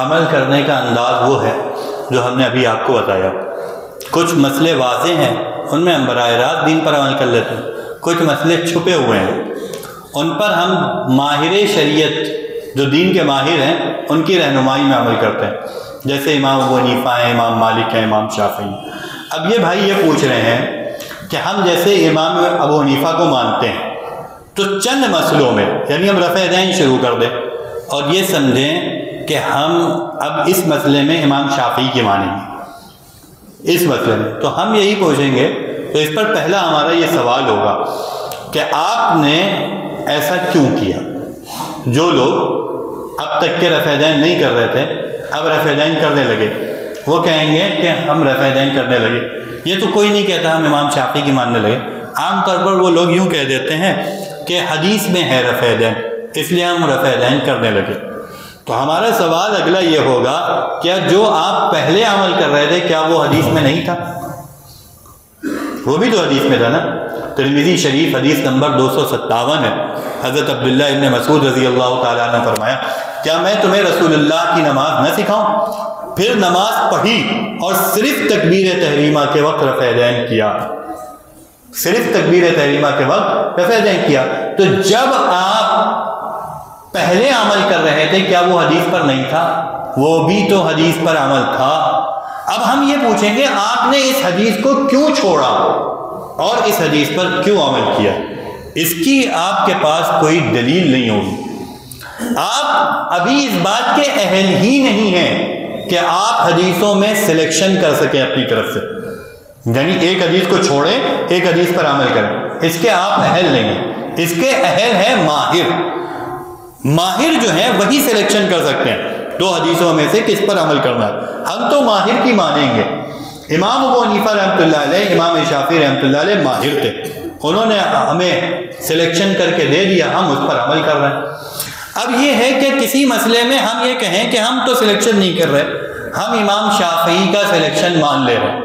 عمل کرنے کا انداز وہ ہے جو ہم نے ابھی آپ کو بتایا. کچھ مسئلے واضح ہیں، ان میں ہم براہ راست دین پر عمل کر لیتے ہیں. کچھ مسئلے چھپے ہوئے ہیں، ان پر ہم ماہر شریعت جو دین کے ماہر ہیں ان کی رہنمائی میں عمل کرتے ہیں. جیسے امام ابو حنیفہ ہیں، امام مالک ہیں، امام شافعی. اب یہ بھائی یہ پوچھ رہے ہیں کہ ہم جیسے امام ابو حنیفہ کو مانتے ہیں تو چند مسئلوں میں، یعنی ہم رفع یدین شروع کر دیں اور یہ سمجھیں کہ ہم اب اس مسئلے میں امام شافعی کی مانیں گے اس مسئلے میں، تو ہم یہی پوچھیں گے. تو اس پر پہلا ہمارا یہ سوال ہوگا کہ آپ نے ایسا کیوں کیا؟ جو لوگ اب تک کے رفع یدین نہیں کر رہے تھے اب رفع یدین کرنے لگے، وہ کہیں گے کہ ہم رفع یدین کرنے لگے. یہ تو کوئی نہیں کہتا ہم امام شافعی کی ماننے لگے. عام طور پر وہ لوگ یوں کہہ دیتے ہیں کہ حدیث میں ہے رفع یدین، اس لیے ہم رفع یدین کرنے لگے. تو ہمارا سوال اگلا یہ ہوگا، کیا جو آپ پہلے عمل کر رہے تھے کیا وہ حدیث میں نہیں تھا؟ وہ بھی تو حدیث میں تھا نا. ترمذی شریف حدیث نمبر 257 ہے. حضرت عبداللہ ابن مسعود رضی اللہ تعالیٰ نے فرمایا، کیا میں تمہیں رسول اللہ کی نماز نہ سکھاؤں؟ پھر نماز پڑھی اور صرف تکبیر تحریمہ کے وقت رفع یدین کیا. صرف تکبیر تحریمہ کے وقت رفع یدین کیا. تو جب آپ پہلے عمل کر رہے تھے کیا وہ حدیث پر نہیں تھا؟ وہ بھی تو حدیث پر عمل تھا. اب ہم یہ پوچھیں گے آپ نے اس حدیث کو کیوں چھوڑا اور اس حدیث پر کیوں عمل کیا؟ اس کی آپ کے پاس کوئی دلیل نہیں ہوگی. آپ ابھی اس بات کے اہل ہی نہیں ہیں کہ آپ حدیثوں میں سلیکشن کر سکیں اپنی طرف سے، یعنی ایک حدیث کو چھوڑیں ایک حدیث پر عمل کریں. اس کے آپ اہل نہیں ہیں. اس کے اہل ہیں ماہر. ماہر جو ہیں وہی سلیکشن کر سکتے ہیں دو حدیثوں میں سے کس پر عمل کرنا ہے. ہم تو ماہر کی مانیں گے. امام ابو حنیفہ رحمۃ اللہ علیہ، امام شافعی رحمۃ اللہ علیہ ماہر تھے، انہوں نے ہمیں سلیکشن کر کے دے دیا، ہم اس پر عمل کر رہے ہیں. اب یہ ہے کہ کسی مسئلے میں ہم یہ کہیں کہ ہم تو سلیکشن نہیں کر رہے، ہم امام شافعی کا سلیکشن مان لے رہے ہیں.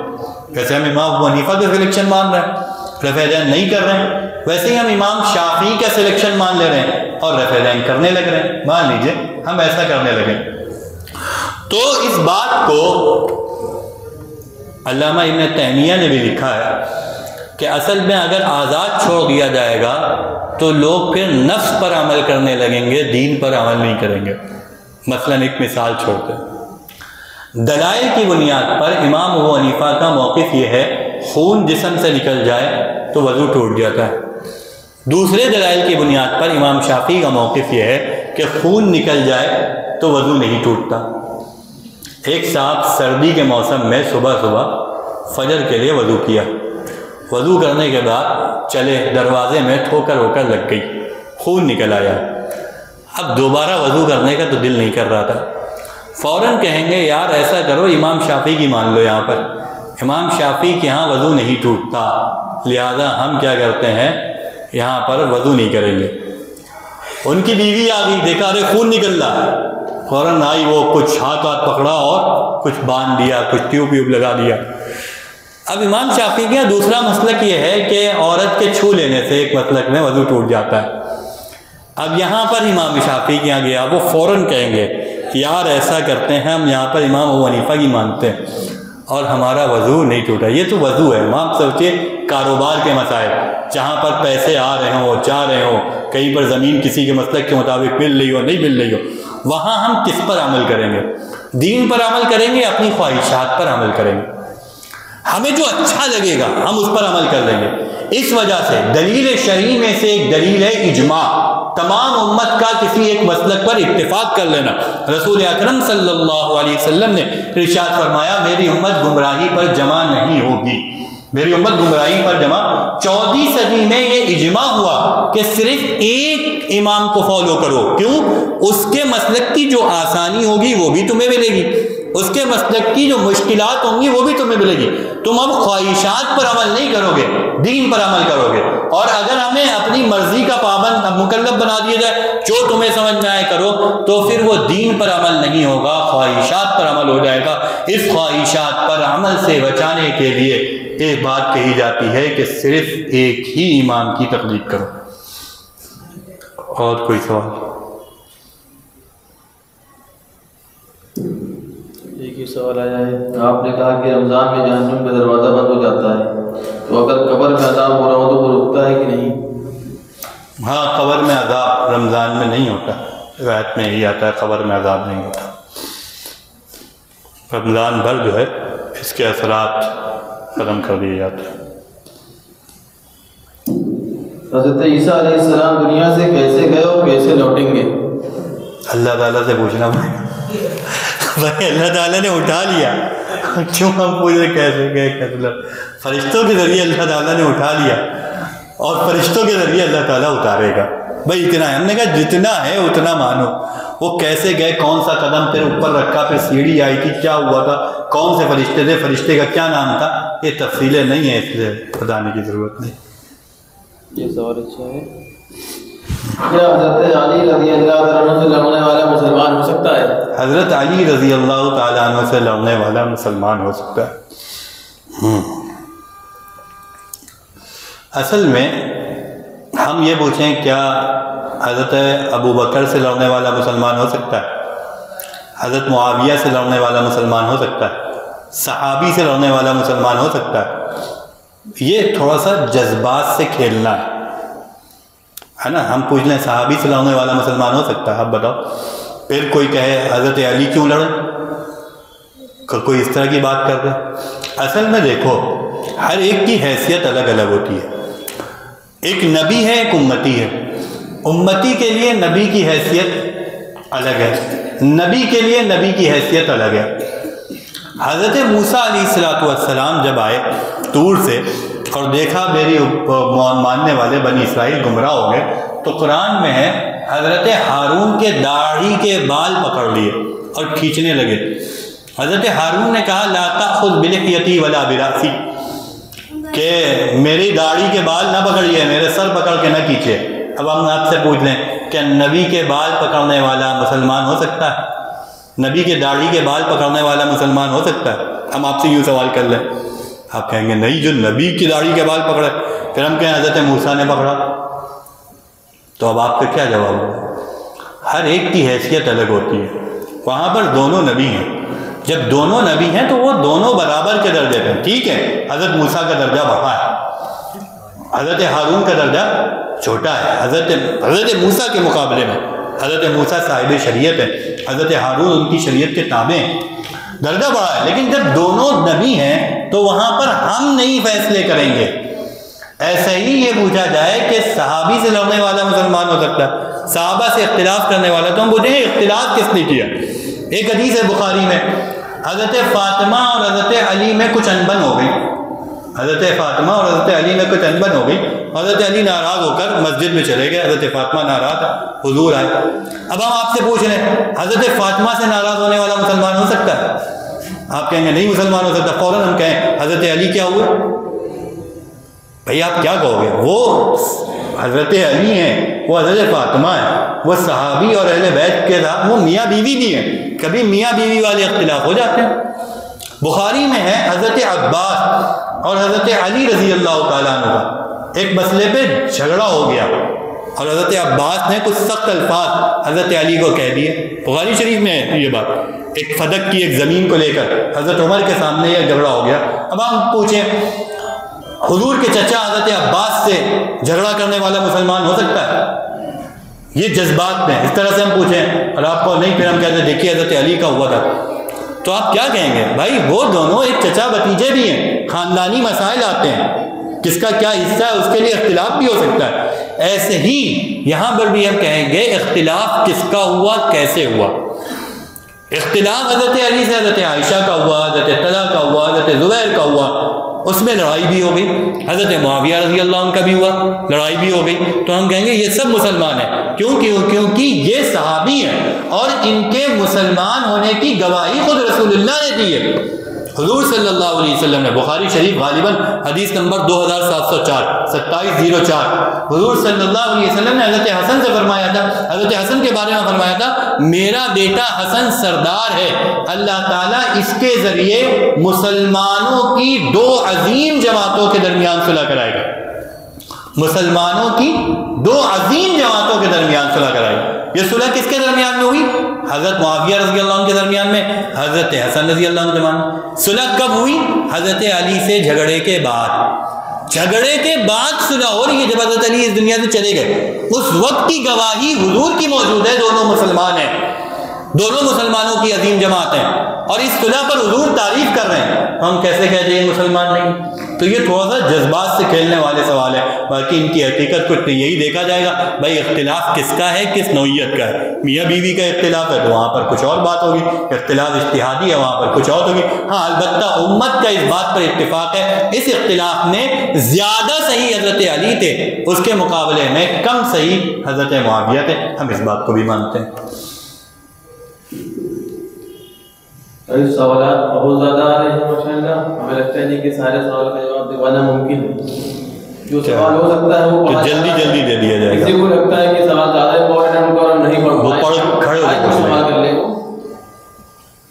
جیسے ہم امام ابو حنیفہ کا سلیکشن مان رہے ہیں، رفع یدین نہیں کر رہے ہیں، ویسے ہی ہم امام شافعی کا سلیکشن مان لے رہے ہیں اور رفع یدین کرنے لگ رہے ہیں. مان لیجئے ہم ایسا کرنے لگے. تو اس بات کو علامہ ابن تیمیہ نے بھی لکھا ہے کہ اصل میں اگر آزاد چھوڑ دیا جائے گا تو لوگ پھر نفس پر عمل کرنے لگیں گے، دین پر عمل نہیں کریں گے. مثلا ایک مثال چھوڑتے ہیں. دلائل کی بنیاد پر امام ابو حنیفہ کا موقف یہ ہے خون جسم سے نکل جائے تو وضو ٹوٹ جاتا ہے. دوسرے دلائل کی بنیاد پر امام شافعی کا موقف یہ ہے کہ خون نکل جائے تو وضو نہیں ٹوٹتا. ایک صاحب سردی کے موسم میں صبح صبح فجر کے لیے وضو کیا. وضو کرنے کے بعد چلے دروازے میں ٹھوکر ہو کر لگ گئی، خون نکل آیا، اب دوبارہ وضو کرنے کا تو دل نہیں کر رہا تھا، فوراً کہیں گے یار ایسا کرو امام شافعی کی مان لو، یہاں پر امام شافعی کے ہاں وضو نہیں ٹوٹتا، لہذا ہم کیا کرتے ہیں یہاں پر وضو نہیں کریں گے۔ ان کی بیوی آ گئی، دیکھا ارے خون نکل رہا ہے، فوراً آئی، وہ کچھ ہاتھ پکڑا اور کچھ باندھ دیا، کچھ ٹیوب ویوب لگا دیا۔ اب امام شافعی کا دوسرا مسلک یہ ہے کہ عورت کے چھو لینے سے ایک مسلک میں وضو ٹوٹ جاتا ہے۔ اب یہاں پر امام شافعی کے یہاں گیا، وہ فوراً کہیں گے یار ایسا کرتے ہیں ہم یہاں پر امام ابو حنیفہ کی مانتے ہیں اور ہمارا وضو نہیں ٹوٹا۔ یہ تو وضو ہے، امام سوچے کاروبار کے مسائل، جہاں پر پیسے آ رہے ہوں جا رہے ہوں، کہیں پر زمین کسی کے مسلک کے مطابق مل رہی ہو نہیں مل رہی ہو، وہاں ہم کس پر عمل کریں گے؟ دین پر عمل کریں گے، اپنی خواہشات پر عمل کریں گے؟ ہمیں جو اچھا لگے گا ہم اس پر عمل کر لیں گے۔ اس وجہ سے دلیل شرعی میں سے ایک دلیل ہے اجماع، تمام امت کا کسی ایک مسلک پر اتفاق کر لینا۔ رسول اکرم صلی اللہ علیہ وسلم نے ارشاد فرمایا میری امت گمراہی پر جمع نہیں ہوگی، میری امت گمراہی پر جمع۔ 14ویں صدی میں یہ اجماع ہوا کہ صرف ایک امام کو فالو کرو، کیوں؟ اس کے مسلک کی جو آسانی ہوگی وہ بھی تمہیں ملے گی، اس کے مسلک کی جو مشکلات ہوں گی وہ بھی تمہیں ملے گی۔ تم اب خواہشات پر عمل نہیں کرو گے، دین پر عمل کرو گے۔ اور اگر ہمیں اپنی مرضی کا پابند مکلف بنا دیا جائے، جو تمہیں سمجھ میں آئے کرو، تو پھر وہ دین پر عمل نہیں ہوگا، خواہشات پر عمل ہو جائے گا۔ اس خواہشات پر عمل سے بچانے کے لیے ایک بات کہی جاتی ہے کہ صرف ایک ہی امام کی تقلید کرو۔ اور کوئی سوال؟ ایک ہی سوال آیا ہے، آپ نے کہا کہ رمضان میں جہنم کا دروازہ بند ہو جاتا ہے، تو اگر قبر میں عذاب ہو رہا ہو تو وہ رکتا ہے کہ نہیں؟ ہاں، قبر میں عذاب رمضان میں نہیں ہوتا، روایت میں یہی آتا ہے قبر میں عذاب نہیں ہوتا۔ رمضان بھر جو ہے اس کے اثرات ختم کر دیے جاتے ہیں۔ حضرت عیسیٰ علیہ السلام دنیا سے کیسے گئے اور کیسے لوٹیں گے؟ اللہ تعالیٰ سے پوچھنا پڑے گا بھائی، اللہ تعالیٰ نے اٹھا لیا، کیوں ہم پوچھے کیسے گئے کیسے؟ فرشتوں کے ذریعے اللہ تعالیٰ نے اٹھا لیا اور فرشتوں کے ذریعے اللہ تعالیٰ اتارے گا۔ بھائی اتنا ہے، ہم نے کہا جتنا ہے اتنا مانو۔ وہ کیسے گئے، کون سا قدم پھر اوپر رکھا، پھر سیڑھی آئی تھی، کیا ہوا تھا، کون سے فرشتے تھے، فرشتے کا کیا نام تھا، یہ تفصیلیں نہیں ہیں، اس لیے بتانے کی ضرورت نہیں۔ یہ سوال اچھا ہے، کیا حضرت علی رضی اللہ عنہ سے لڑنے والا مسلمان ہو سکتا ہے؟ حضرت علی رضی اللہ تعالیٰ عنہ سے لڑنے والا مسلمان ہو سکتا ہے؟ اصل میں ہم یہ پوچھیں کیا حضرت ابو بکر سے لڑنے والا مسلمان ہو سکتا ہے؟ حضرت معاویہ سے لڑنے والا مسلمان ہو سکتا ہے؟ صحابی سے لڑنے والا مسلمان ہو سکتا ہے؟ یہ تھوڑا سا جذبات سے کھیلنا ہے نا۔ ہم پوچھ لیں صحابی سے لڑنے والا مسلمان ہو سکتا ہے؟ اب بتاؤ، پھر کوئی کہے حضرت علی کیوں لڑے، کوئی اس طرح کی بات کر دے۔ اصل میں دیکھو ہر ایک کی حیثیت الگ الگ ہوتی ہے، ایک نبی ہے ایک امتی ہے۔ امتی کے لیے نبی کی حیثیت الگ ہے، نبی کے لیے نبی کی حیثیت الگ ہے۔ حضرت موسیٰ علیہ السلام جب آئے طور سے اور دیکھا میری ماننے والے بنی اسرائیل گمراہ ہو گئے، تو قرآن میں ہے حضرت ہارون کے داڑھی کے بال پکڑ لیے اور کھینچنے لگے۔ حضرت ہارون نے کہا لا تأخذ بلحیتی ولا براسی، کہ میری داڑھی کے بال نہ پکڑیے، میرے سر پکڑ کے نہ کھینچے۔ اب ہم آپ سے پوچھ لیں کہ نبی کے بال پکڑنے والا مسلمان ہو سکتا ہے؟ نبی کے داڑھی کے بال پکڑنے والا مسلمان ہو سکتا ہے؟ ہم آپ سے یوں سوال کر لیں، آپ کہیں گے نہیں، جو نبی کی داڑھی کے بال پکڑے، پھر ہم کہیں حضرت موسیٰ نے پکڑا، تو اب آپ کا کیا جواب ہوگا؟ ہر ایک کی حیثیت الگ ہوتی ہے، وہاں پر دونوں نبی ہیں، جب دونوں نبی ہیں تو وہ دونوں برابر کے درجے پہ ہیں۔ ٹھیک ہے حضرت موسیٰ کا درجہ بڑا ہے، حضرت ہارون کا درجہ چھوٹا ہے، حضرت موسیٰ کے مقابلے میں حضرت موسیٰ صاحب شریعت ہے، حضرت ہارون ان کی شریعت کے تابع ہیں، درجہ بڑا ہے۔ لیکن جب دونوں نبی ہیں تو وہاں پر ہم نہیں فیصلے کریں گے۔ ایسے ہی یہ پوچھا جائے کہ صحابی سے لڑنے والا مسلمان ہو سکتا ہے، صحابہ سے اختلاف کرنے والا، تو ہم پوچھیں گے اختلاف کس نے کیا؟ ایک حدیث ہے بخاری میں، حضرت فاطمہ اور حضرت علی میں کچھ انبن ہو گئی، حضرت فاطمہ اور حضرت علی میں کچھ انبن ہو گئی، حضرت علی ناراض ہو کر مسجد میں چلے گئے، حضرت فاطمہ ناراض ہے، حضور آئے۔ اب ہم آپ سے پوچھ رہے ہیں حضرت فاطمہ سے ناراض ہونے والا مسلمان ہو سکتا ہے؟ آپ کہیں گے نہیں مسلمان ہو سکتا، فوراً ہم کہیں حضرت علی کیا ہوئے؟ بھائی آپ کیا کہو گے؟ وہ حضرت علی ہیں، وہ حضرت فاطمہ ہیں، وہ صحابی اور اہل بیت کے ساتھ وہ میاں بیوی بھی ہیں، کبھی میاں بیوی والے اختلاف ہو جاتے ہیں۔ بخاری میں ہے حضرت عباس اور حضرت علی رضی اللہ تعالیٰ عنہ کا ایک مسئلے پہ جھگڑا ہو گیا اور حضرت عباس نے کچھ سخت الفاظ حضرت علی کو کہہ دیے۔ بخاری شریف میں ہے یہ بات، ایک فدق کی ایک زمین کو لے کر حضرت عمر کے سامنے یہ جھگڑا ہو گیا۔ اب ہم پوچھیں حضور کے چچا حضرت عباس سے جھگڑا کرنے والا مسلمان ہو سکتا ہے؟ یہ جذبات میں اس طرح سے ہم پوچھیں اور آپ کو نہیں، پھر ہم کہتے ہیں دیکھیے حضرت علی کا ہوا تھا، تو آپ کیا کہیں گے؟ بھائی وہ دونوں ایک چچا بھتیجے بھی ہیں، خاندانی مسائل آتے ہیں، کس کا کیا حصہ ہے اس کے لیے اختلاف بھی ہو سکتا ہے۔ ایسے ہی یہاں پر بھی ہم کہیں گے اختلاف کس کا ہوا، کیسے ہوا۔ اختلاف حضرت علی سے حضرت عائشہ کا ہوا، حضرت طلحہ کا ہوا، حضرت زبیر کا ہوا، اس میں لڑائی بھی ہو گئی، حضرت معاویہ رضی اللہ عنہ کا بھی ہوا، لڑائی بھی ہو گئی، تو ہم کہیں گے یہ سب مسلمان ہیں۔ کیونکہ یہ صحابی ہیں اور ان کے مسلمان ہونے کی گواہی خود رسول اللہ نے دی ہے۔ حضور صلی اللہ علیہ وسلم نے بخاری شریف غالباً حدیث نمبر 2704 2704 حضور صلی اللہ علیہ وسلم نے حضرت حسن سے فرمایا تھا، حضرت حسن کے بارے میں فرمایا تھا میرا بیٹا حسن سردار ہے، اللہ تعالیٰ اس کے ذریعے مسلمانوں کی دو عظیم جماعتوں کے درمیان صلح کرائے گا، مسلمانوں کی دو عظیم جماعتوں کے درمیان صلح کرائے گا۔ یہ صلح کس کے درمیان میں ہوئی؟ حضرت معاویہ رضی اللہ عنہ کے درمیان میں، حضرت حسن رضی اللہ عنہ کے درمیان میں۔ صلح کب ہوئی؟ حضرت علی سے جھگڑے کے بعد، جھگڑے کے بعد صلح ہو رہی ہے، جب حضرت علی اس دنیا سے چلے گئے، اس وقت کی گواہی حضور کی موجود ہے، دونوں مسلمان ہیں، دونوں مسلمانوں کی عظیم جماعت ہیں، اور اس صلح پر حضور تعریف کر رہے ہیں، ہم کیسے کہتے ہیں مسلمان نہیں؟ تو یہ تھوڑا سا جذبات سے کھیلنے والے سوال ہے، باقی ان کی حقیقت کچھ نہیں۔ یہی دیکھا جائے گا بھائی اختلاف کس کا ہے، کس نوعیت کا ہے۔ میاں بیوی کا اختلاف ہے تو وہاں پر کچھ اور بات ہوگی، اختلاف اجتہادی ہے وہاں پر کچھ اور ہوگی۔ ہاں البتہ امت کا اس بات پر اتفاق ہے، اس اختلاف میں زیادہ صحیح حضرت علی تھے، اس کے مقابلے میں کم صحیح حضرت معاویہ تھے، ہم اس بات کو بھی مانتے ہیں۔ سوالات بہت زیادہ آ رہے ہیں ماشاء اللہ، ہمیں لگتا ہے نہیں کہ سارے سوال کا جواب دلانا ممکن ہے، جو سوال ہو سکتا ہے وہ جلدی جلدی دے دیا جائے گا۔ کسی کو لگتا ہے کہ سوال زیادہ امپورٹنٹ اور نہیں پڑھ پائے، وہ کھڑے ہو آج سوال کر لے۔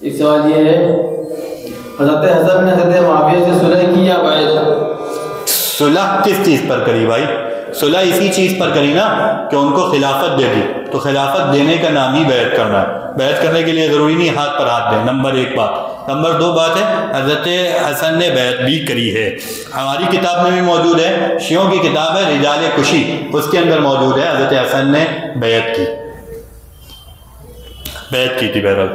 ایک سوال یہ ہے حضرت حسن نے حضرت معاویہ سے صلح کی یا بیعت؟ صلح کس چیز پر کری بھائی؟ صلح اسی چیز پر کری نا کہ ان کو خلافت دے دی، تو خلافت دینے کا نام ہی بیعت کرنا ہے۔ بیعت کرنے کے لیے ضروری نہیں ہاتھ پر ہاتھ دیں، نمبر ایک بات۔ نمبر دو بات ہے حضرت حسن نے بیعت بھی کری ہے، ہماری کتاب میں بھی موجود ہے، شیعوں کی کتاب ہے رجال کشی، اس کے اندر موجود ہے حضرت حسن نے بیعت کی تھی بہرحال۔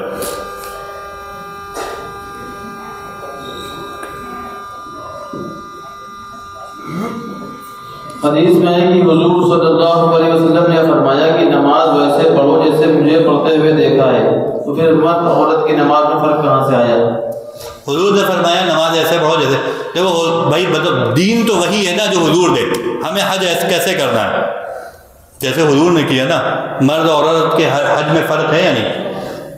حدیث میں ہے کہ حضور صلی اللہ علیہ وسلم نے فرمایا کہ نماز ویسے پڑھو جیسے مجھے پڑھتے ہوئے دیکھا ہے، تو پھر مرد عورت کی نماز میں فرق کہاں سے آیا؟ حضور نے فرمایا نماز ایسے پڑھو جیسے، دیکھو بھائی مطلب دین تو وہی ہے نا جو حضور دے، ہمیں حج کیسے کرنا ہے جیسے حضور نے کیا نا۔ مرد اور عورت کے حج میں فرق ہے یا نہیں؟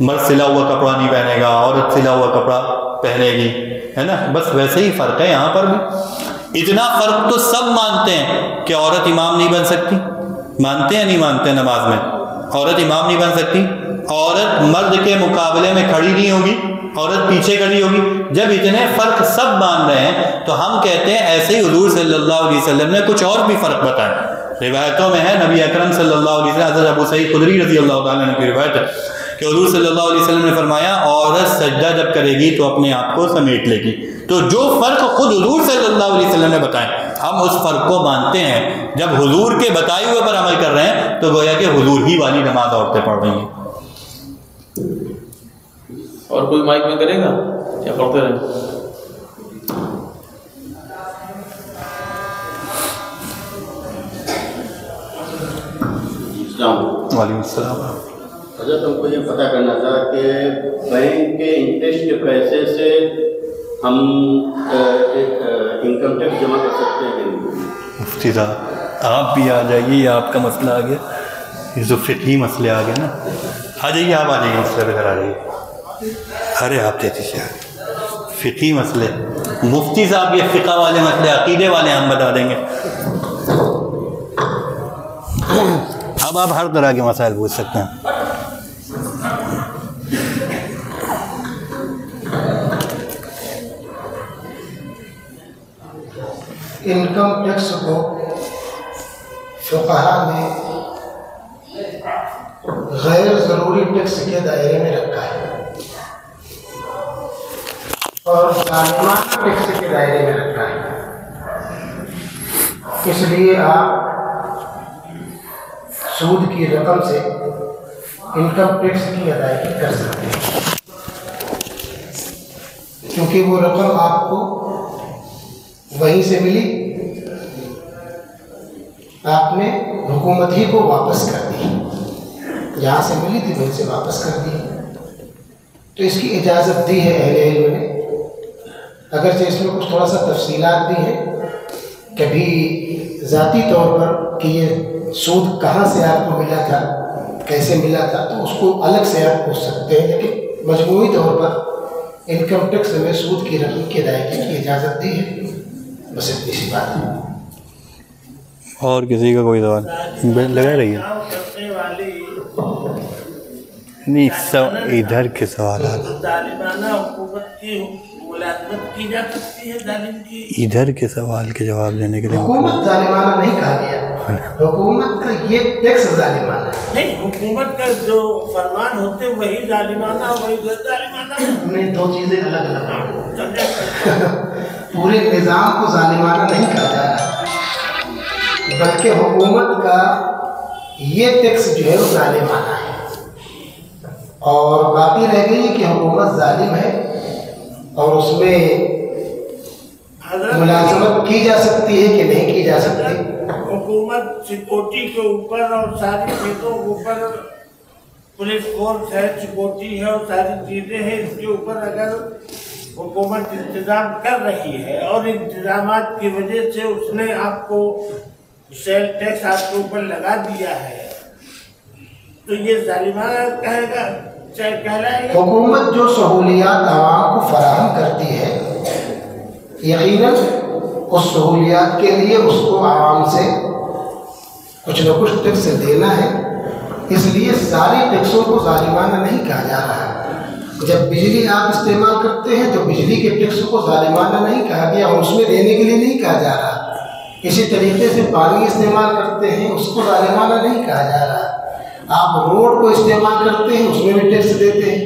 مرد سلا ہوا کپڑا نہیں پہنے گا، عورت سلا ہوا کپڑا پہنے گی، ہے نا، بس ویسے ہی فرق ہے یہاں پر بھی۔ اتنا فرق تو سب مانتے ہیں کہ عورت امام نہیں بن سکتی، مانتے ہیں نہیں مانتے؟ نماز میں عورت امام نہیں بن سکتی، عورت مرد کے مقابلے میں کھڑی نہیں ہوگی، عورت پیچھے کھڑی ہوگی۔ جب اتنے فرق سب مان رہے ہیں تو ہم کہتے ہیں ایسے ہی حضور صلی اللہ علیہ وسلم نے کچھ اور بھی فرق بتائے۔ روایتوں میں ہے نبی اکرم صلی اللہ علیہ وسلم، حضرت ابو سعید خدری رضی اللہ تعالیٰ عنہ کی روایت ہے کہ حضور صلی اللہ علیہ وسلم نے فرمایا عورت سجدہ جب کرے گی تو اپنے آپ کو سمیٹ لے گی۔ تو جو فرق خود حضور صلی اللہ علیہ وسلم نے بتائے ہم اس فرق کو مانتے ہیں۔ جب حضور کے بتائے ہوئے پر عمل کر رہے ہیں تو گویا کہ حضور ہی والی نماز عورتیں پڑھ رہی ہیں۔ اور کوئی مائک میں کرے گا یا پڑھتے رہیں؟ وعلیکم السلام۔ حضرت ہم کو یہ پتہ کرنا تھا کہ بینک کے انٹرسٹ کے پیسے سے ہم انکم ٹیکس جمع کر سکتے ہیں؟ مفتی صاحب آپ بھی آ جائیے، یہ آپ کا مسئلہ آ گیا، یہ جو فقہی مسئلے آ گئے نا. آ جائیے، آپ آ جائیے، مسئلے پہ گھر آ جائیے. ارے آپ دیتی سے فقہی مسئلے، مفتی صاحب یہ فقہ والے مسئلے، عقیدے والے ہم بتا دیں گے. اب آپ ہر طرح کے مسائل پوچھ سکتے ہیں. انکم ٹیکس کو فقہا نے غیر ضروری ٹیکس کے دائرے میں رکھا ہے اور ظالمانہ ٹیکس کے دائرے میں رکھا ہے. اس لیے آپ سود کی رقم سے انکم ٹیکس کی ادائیگی کر سکتے ہیں، کیونکہ وہ رقم آپ کو وہیں سے ملی، آپ نے حکومت ہی کو واپس کر دی، جہاں سے ملی تھی وہیں سے واپس کر دی. تو اس کی اجازت دی ہے اہل علم نے، اگرچہ اس میں کچھ تھوڑا سا تفصیلات بھی ہیں. کبھی ذاتی طور پر کہ یہ سود کہاں سے آپ کو ملا تھا، کیسے ملا تھا، تو اس کو الگ سے آپ پوچھ سکتے ہیں، لیکن مجموعی طور پر انکم ٹیکس میں سود کی رقم کی ادائیگی کی اجازت دی ہے. بس اتنی سی بات ہے. اور کسی کا کوئی سوال لگا رہی ہے؟ نہیں، سب ادھر کے سوالات ظالمانہ حکومت کی ملازمت کی جا سکتی ہے، ظالم کی. ادھر کے سوال کے جواب دینے کے لیے حکومت ظالمانہ نہیں کہا گیا، حکومت کا یہ ٹیکس ظالمانہ ہے. نہیں، حکومت کا جو فرمان ہوتے وہی ظالمانہ وہی غیر ظالمانہ. انہیں دو چیزیں الگ الگ ہیں. پورے نظام کو ظالمانہ نہیں کہا جا رہا، بلکہ حکومت کا یہ ٹیکس جو ہے وہ ظالمانہ ہے. اور باقی رہ گئی کہ حکومت ظالم ہے اور اس میں ملازمت کی جا سکتی ہے کہ نہیں کی جا سکتی. حکومت سکیورٹی کے اوپر اور ساری چیزوں کے اوپر، پولیس فورس ہے، سکیورٹی ہے اور ساری چیزیں ہیں، اس کے اوپر اگر حکومت انتظام کر رہی ہے اور انتظامات کی وجہ سے اس نے آپ کو سیل ٹیکس آپ کے اوپر لگا دیا ہے، تو یہ ظالمانہ کہے گا، چاہے کہلائے گا. حکومت جو سہولیات عوام کو فراہم کرتی ہے، یقیناً اس سہولیات کے لیے اس کو عوام سے کچھ نہ کچھ ٹیکس دینا ہے. اس لیے سارے ٹیکسوں کو ظالمانہ نہیں کہا جا رہا. جب بجلی آپ استعمال کرتے ہیں تو بجلی کے ٹیکس کو ظالمانہ نہیں کہا گیا اور اس میں دینے کے لیے نہیں کہا جا رہا. اسی طریقے سے پانی استعمال کرتے ہیں، اس کو ظالمانہ نہیں کہا جا رہا. آپ روڈ کو استعمال کرتے ہیں، اس میں بھی ٹیکس دیتے ہیں.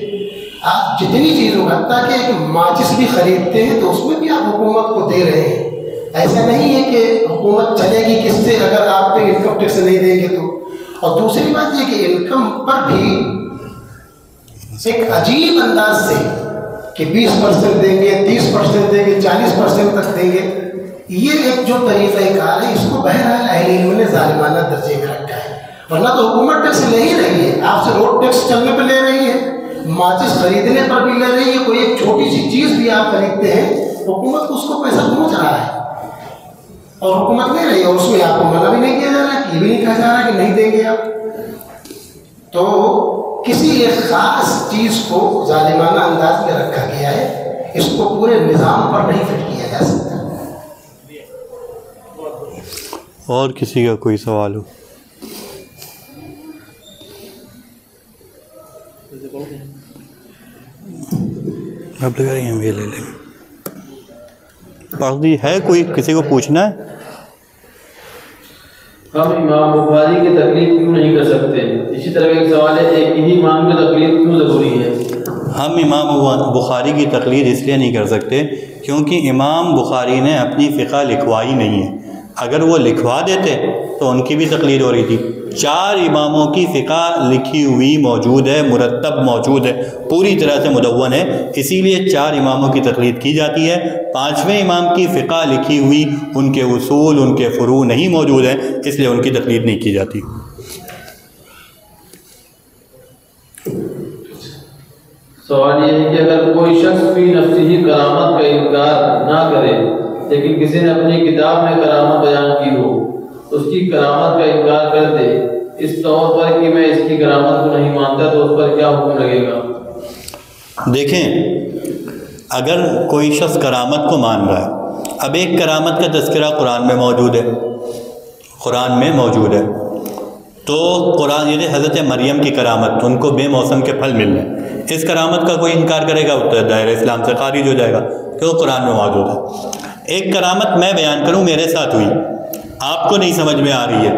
آپ جتنی چیزوں کا، حتیٰ کہ ایک ماچس بھی خریدتے ہیں تو اس میں بھی آپ حکومت کو دے رہے ہیں. ایسا نہیں ہے کہ حکومت چلے گی کس سے اگر آپ پہ انکم ٹیکس نہیں دیں گے تو. اور دوسری بات یہ کہ انکم پر بھی ایک عجیب انداز سے کہ 20% دیں گے، 30% دیں گے، 40% تک دیں گے. یہ ایک جو طریقہ کار ہے، اس کو بہرحال اہل علم نے ظالمانہ درجے میں رکھا ہے. ورنہ تو حکومت ٹیکس لے ہی رہی ہے، آپ سے روڈ ٹیکس چلنے پہ لے رہی ہے، ماچس خریدنے پر بھی لے رہی ہے. کوئی ایک چھوٹی سی چیز بھی آپ خریدتے ہیں، حکومت کو اس کو پیسہ پہنچ رہا ہے اور حکومت لے رہی ہے، اور اس میں آپ کو منع بھی نہیں کیا جا رہا ہے، یہ بھی نہیں کہا جا رہا کہ نہیں دیں گے آپ. تو کسی ایک خاص چیز کو ظالمانہ انداز میں رکھا گیا ہے، اس کو پورے نظام پر نہیں فٹ کیا جا سکتا. اور کسی کا کوئی سوال ہو؟ اب لگا رہی ہیں یہ لے لیں. قاضی ہے کوئی کسی کو پوچھنا ہے؟ ہم امام بخاری کی تقلید کیوں نہیں کر سکتے؟ اسی طرح ایک سوال ہے، ایک ہی امام کی تقلید کیوں ضروری ہے؟ ہم امام بخاری کی تقلید اس لیے نہیں کر سکتے کیونکہ امام بخاری نے اپنی فقہ لکھوائی نہیں ہے. اگر وہ لکھوا دیتے تو ان کی بھی تقلید ہو رہی تھی. 4 اماموں کی فقہ لکھی ہوئی موجود ہے، مرتب موجود ہے، پوری طرح سے مدون ہے، اسی لیے 4 اماموں کی تقلید کی جاتی ہے. 5ویں امام کی فقہ لکھی ہوئی، ان کے اصول، ان کے فروع نہیں موجود ہیں، اس لیے ان کی تقلید نہیں کی جاتی. سوال یہ ہے کہ اگر کوئی شخص فی نفسہ کرامت کا انکار نہ کرے لیکن کسی نے اپنی کتاب میں کرامت بیان کی ہو اس کی کرامت کا انکار کر دے اس طور پر کہ میں اس کی کرامت کو نہیں مانتا، تو اس پر کیا حکم لگے گا؟ دیکھیں، اگر کوئی شخص کرامت کو مان رہا ہے، اب ایک کرامت کا تذکرہ قرآن میں موجود ہے، تو قرآن یہ حضرت مریم کی کرامت، ان کو بے موسم کے پھل مل رہے ہیں، اس کرامت کا کوئی انکار کرے گا تو دائرہ اسلام سے خارج ہو جائے گا کہ وہ قرآن میں موجود ہے۔ ایک کرامت میں بیان کروں میرے ساتھ ہوئی، آپ کو نہیں سمجھ میں آ رہی ہے،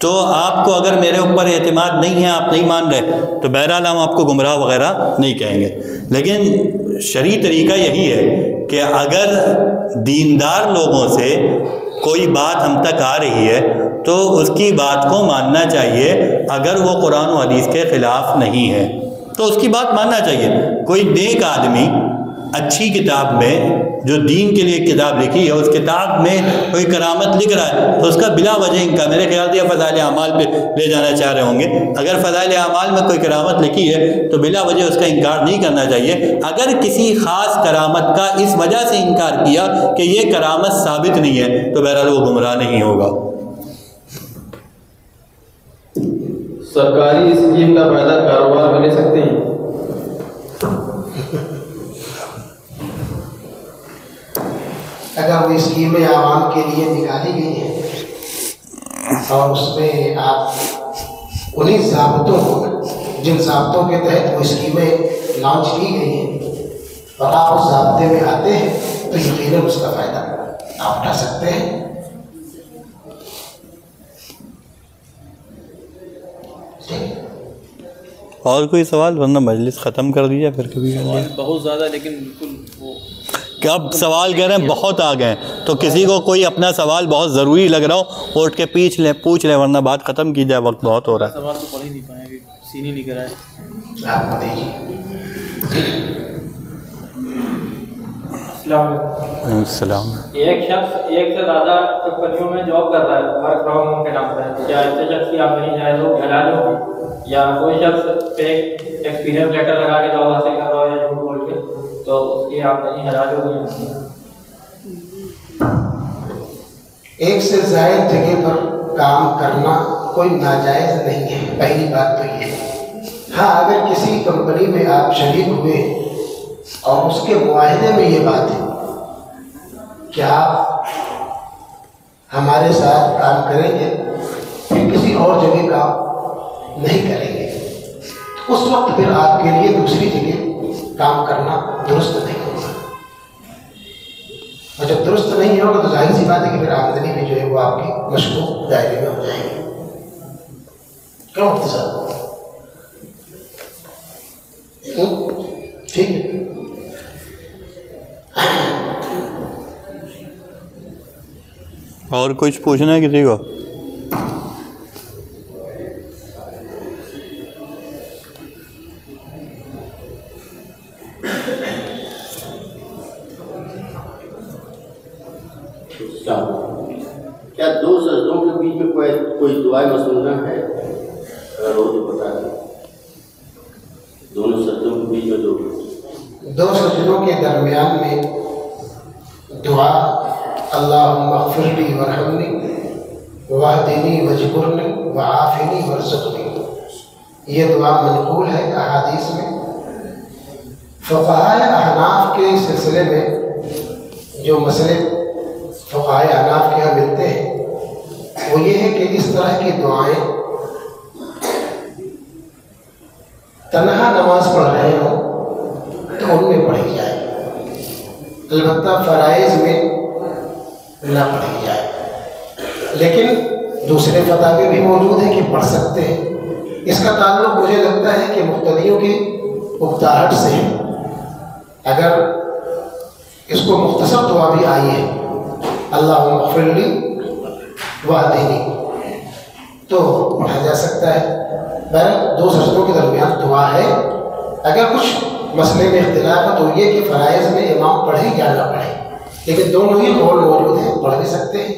تو آپ کو اگر میرے اوپر اعتماد نہیں ہے، آپ نہیں مان رہے، تو بہرحال ہم آپ کو گمراہ وغیرہ نہیں کہیں گے، لیکن شرعی طریقہ یہی ہے کہ اگر دیندار لوگوں سے کوئی بات ہم تک آ رہی ہے تو اس کی بات کو ماننا چاہیے، اگر وہ قرآن و حدیث کے خلاف نہیں ہے تو اس کی بات ماننا چاہیے۔ کوئی نیک آدمی اچھی کتاب میں جو دین کے لیے کتاب لکھی ہے، اس کتاب میں کوئی کرامت لکھ رہا ہے تو اس کا بلا وجہ انکار، میرے خیال سے فضائل اعمال پہ لے جانا چاہ رہے ہوں گے، اگر فضائل اعمال میں کوئی کرامت لکھی ہے تو بلا وجہ اس کا انکار نہیں کرنا چاہیے۔ اگر کسی خاص کرامت کا اس وجہ سے انکار کیا کہ یہ کرامت ثابت نہیں ہے تو بہرحال وہ گمراہ نہیں ہوگا۔ سرکاری اسکیم کا فائدہ کاروبار میں لے سکتے ہیں؟ اگر وہ اسکیمیں عوام کے لیے نکالی گئی ہیں اور اس میں آپ انہیں ضابطوں کو، جن ضابطوں کے تحت وہ اسکیمیں لانچ کی گئی ہیں، اور آپ اس ضابطے میں آتے ہیں تو یقیناً اس کا فائدہ آپ اٹھا سکتے ہیں۔ اور کوئی سوال؟ ورنہ مجلس ختم کر دیا پھر کبھی کر لیا۔ بہت زیادہ، لیکن بالکل وہ کہ اب سوال کہہ رہے ہیں بہت آ گئے ہیں، تو کسی کو کوئی اپنا سوال بہت ضروری لگ رہا ہو اٹھ کے پوچھ لیں، ورنہ بات ختم کی جائے، وقت بہت ہو رہا ہے۔ سوال تو پڑھ ہی نہیں پائیں گے، سین ہی نہیں کرائے۔ السلام علیکم۔ السلام۔ ایک شخص ایک سے زیادہ کمپنیوں میں جاب کر رہا ہے، ورک فرام ہوم کے نام پر، کیا ایسے شخص کی آمدنی جائز ہو، حلال ہوگی؟ یا کوئی شخص فیک ایکسپیرینس لیٹر لگا کے جاب حاصل کر رہا ہو یا جھوٹ بول کے، تو اس کی آمدنی حلال ہوگی؟ ایک سے زائد جگہ پر کام کرنا کوئی ناجائز نہیں ہے، پہلی بات تو یہ ہے۔ ہاں، اگر کسی کمپنی میں آپ شریک ہوئے اور اس کے معاہدے میں یہ بات ہے کہ آپ ہمارے ساتھ کام کریں گے، پھر کسی اور جگہ کام نہیں کریں گے، اس وقت پھر آپ کے لیے دوسری جگہ کام کرنا درست نہیں ہوگا، اور جب درست نہیں ہوگا تو ظاہر سی بات ہے کہ پھر آمدنی بھی جو ہے وہ آپ کی مشکوک دائرے میں ہو جائے گی۔ کیوں مفتی صاحب؟ ٹھیک ہے۔ اور کچھ پوچھنا ہے کسی کو؟ کیا دو سجدوں کے بیچ میں کوئی دعائیں مسنونہ ہے؟ اگر ہو تو بتا دیں۔ دونوں سجدوں کے بیچ میں دو سجدوں کے درمیان میں دعا اللہم اغفر لی ورحمنی واہدنی واجبرنی وعافنی وارزقنی، یہ دعا منقول ہے احادیث میں۔ فقہائے احناف کے سلسلے میں جو مسئلے فقہائے احناف کے یہاں ملتے ہیں وہ یہ ہے کہ اس طرح کی دعائیں تنہا نماز پڑھ رہے ہوں تو ان میں پڑھی جائے، البتہ فرائض میں نہ پڑھی جائے، لیکن دوسرے فتاوی بھی موجود ہیں کہ پڑھ سکتے ہیں۔ اس کا تعلق مجھے لگتا ہے کہ مقتدیوں کی اکتاہٹ سے ہے۔ اگر اس کو مختصر دعا بھی آئی ہے اللہم اغفر لی واہدنی تو پڑھا جا سکتا ہے۔ بہرحال دو سجدوں کے درمیان دعا ہے۔ اگر کچھ مسئلے میں اختلاف ہے تو یہ کہ فرائض میں امام پڑھے یا نہ پڑھے، لیکن دونوں ہی قول موجود ہیں، پڑھ بھی سکتے ہیں۔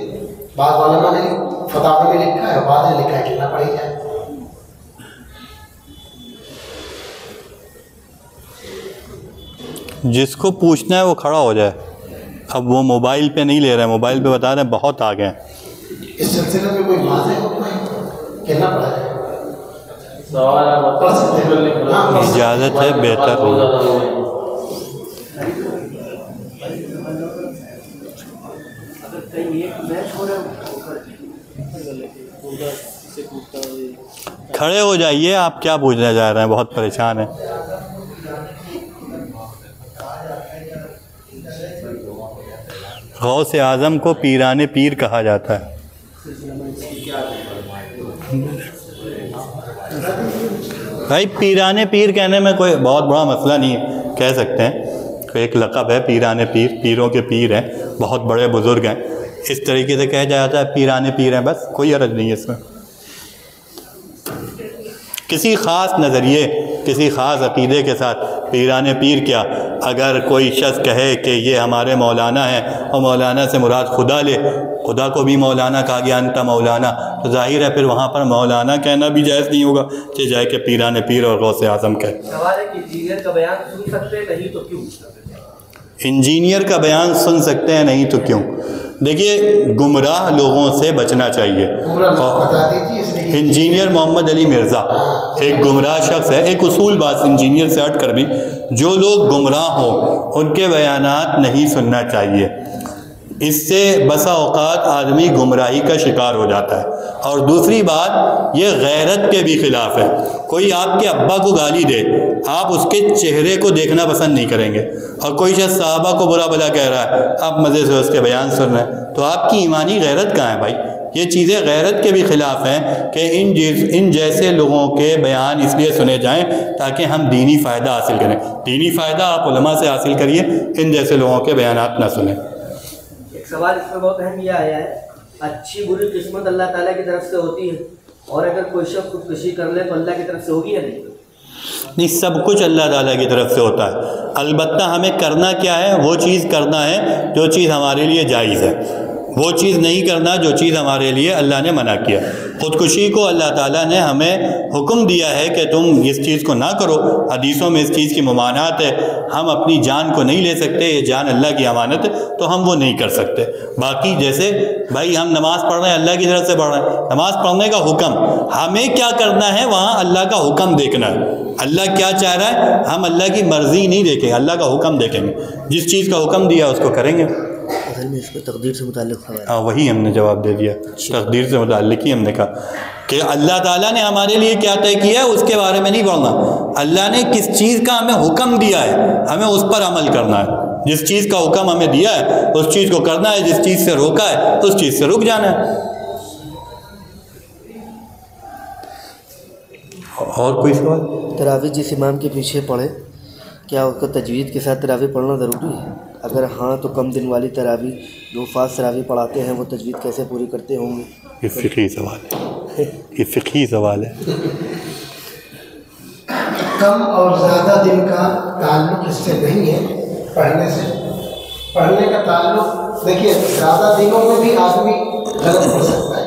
بعض علماء نے فتاوی میں لکھا ہے، بعض نے لکھا ہے کہ نہ پڑھی جائے۔ جس کو پوچھنا ہے وہ کھڑا ہو جائے۔ اب وہ موبائل پہ نہیں لے رہے ہیں، موبائل پہ بتا رہے ہیں بہت آگے ہیں۔ اس سلسلے میں کوئی واضح حکم ہے کہنا پڑا ہے؟ پڑھ سکتے ہیں؟ اجازت ہے، بہتر ہوگا۔ کھڑے ہو جائیے، آپ کیا پوچھنا چاہ رہے ہیں؟ بہت پریشان ہیں۔ غوث اعظم کو پیران پیر کہا جاتا ہے۔ بھائی پیران پیر کہنے میں کوئی بہت بڑا مسئلہ نہیں ہے، کہہ سکتے ہیں، ایک لقب ہے پیران پیر، پیروں کے پیر ہیں، بہت بڑے بزرگ ہیں، اس طریقے سے کہا جاتا ہے پیران پیر ہیں، بس کوئی حرج نہیں ہے اس میں۔ کسی خاص نظریے، کسی خاص عقیدے کے ساتھ پیران پیر کیا، اگر کوئی شخص کہے کہ یہ ہمارے مولانا ہیں اور مولانا سے مراد خدا لے، خدا کو بھی مولانا کہا گیا، انت مولانا، تو ظاہر ہے پھر وہاں پر مولانا کہنا بھی جائز نہیں ہوگا، جائے کہ پیران پیر اور غوث اعظم کہے۔ سوال ہے کہ انجینئر کا بیان سن سکتے ہیں، نہیں تو کیوں؟ انجینئر کا بیان سن سکتے ہیں، نہیں تو کیوں؟ دیکھیے گمراہ لوگوں سے بچنا چاہیے۔ انجینئر محمد علی مرزا ایک گمراہ شخص ہے، ایک اصول بات انجینئر سے ہٹ کر بھی، جو لوگ گمراہ ہوں ان کے بیانات نہیں سننا چاہیے، اس سے بسا اوقات آدمی گمراہی کا شکار ہو جاتا ہے۔ اور دوسری بات یہ غیرت کے بھی خلاف ہے، کوئی آپ کے ابا کو گالی دے، آپ اس کے چہرے کو دیکھنا پسند نہیں کریں گے، اور کوئی شخص صحابہ کو برا بھلا کہہ رہا ہے، آپ مزے سے اس کے بیان سن رہے ہیں، تو آپ کی ایمانی غیرت کہاں ہے بھائی؟ یہ چیزیں غیرت کے بھی خلاف ہیں کہ ان جیسے لوگوں کے بیان اس لیے سنے جائیں تاکہ ہم دینی فائدہ حاصل کریں۔ دینی فائدہ آپ علماء سے حاصل کریے، ان جیسے لوگوں کے بیانات نہ سنیں۔ ایک سوال اس میں بہت اہم یہ آیا ہے، اچھی بری قسمت اللہ تعالیٰ کی طرف سے ہوتی ہے، اور اگر کوئی شخص خودکشی کر لے تو اللہ کی طرف سے ہوگی یا نہیں؟ نہیں، سب کچھ اللہ تعالیٰ کی طرف سے ہوتا ہے، البتہ ہمیں کرنا کیا ہے؟ وہ چیز کرنا ہے جو چیز ہمارے لیے جائز ہے، وہ چیز نہیں کرنا جو چیز ہمارے لیے اللہ نے منع کیا۔ خودکشی کو اللہ تعالیٰ نے ہمیں حکم دیا ہے کہ تم اس چیز کو نہ کرو، حدیثوں میں اس چیز کی ممانعت ہے، ہم اپنی جان کو نہیں لے سکتے، یہ جان اللہ کی امانت ہے، تو ہم وہ نہیں کر سکتے۔ باقی جیسے بھائی ہم نماز پڑھ رہے ہیں، اللہ کی طرف سے پڑھ رہے ہیں، نماز پڑھنے کا حکم، ہمیں کیا کرنا ہے وہاں اللہ کا حکم دیکھنا ہے، اللہ کیا چاہ رہا ہے، ہم اللہ کی مرضی نہیں دیکھیں، اللہ کا حکم دیکھیں گے، جس چیز کا حکم دیا اس کو کریں گے۔ اصل میں اس کو تقدیر سے متعلق ہاں وہی ہم نے جواب دے دیا، تقدیر سے متعلق ہی ہم نے کہا کہ اللہ تعالیٰ نے ہمارے لیے کیا طے کیا ہے اس کے بارے میں نہیں پڑھنا، اللہ نے کس چیز کا ہمیں حکم دیا ہے ہمیں اس پر عمل کرنا ہے، جس چیز کا حکم ہمیں دیا ہے اس چیز کو کرنا ہے، جس چیز سے روکا ہے اس چیز سے رک جانا ہے۔ اور کوئی سوال؟ تراویح جس امام کے پیچھے پڑھے کیا اس کو تجوید کے ساتھ تراویح پڑھنا ضروری ہے؟ اگر ہاں تو کم دن والی تراویح جو فاض تراویح پڑھاتے ہیں وہ تجوید کیسے پوری کرتے ہوں گے؟ یہ فقہی سوال ہے، یہ فقہی سوال ہے۔ کم اور زیادہ دن کا تعلق اس سے نہیں ہے پڑھنے سے، پڑھنے کا تعلق دیکھیے زیادہ دنوں میں بھی آدمی غلط پڑھ سکتا ہے،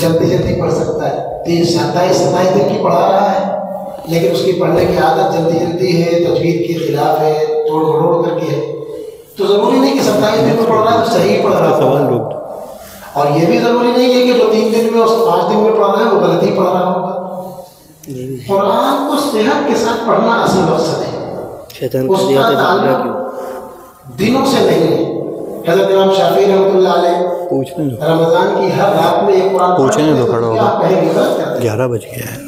جلدی جلدی پڑھ سکتا ہے، 27 دن کی پڑھا رہا ہے لیکن اس کی پڑھنے کی عادت جلدی جلدی ہے، تجوید کے خلاف ہے، توڑ مروڑ کر کے ہے، تو ضروری نہیں کہ 27 دن میں پڑھ رہا ہے تو صحیح پڑھ رہا ہے، اور یہ بھی ضروری نہیں ہے کہ جو 3 دن میں اور 5 دن میں پڑھ رہا ہے وہ غلط ہی پڑھ رہا ہوگا۔ قرآن کو صحت کے ساتھ پڑھنا اصل مقصد ہے، اس کا تعلق دنوں سے نہیں ہے۔ حضرت امام شافعی رحمۃ اللہ علیہ رمضان کی ہر رات میں ایک قرآن پوچھنے تو کھڑا ہوگا، 11 بج گیا ہے۔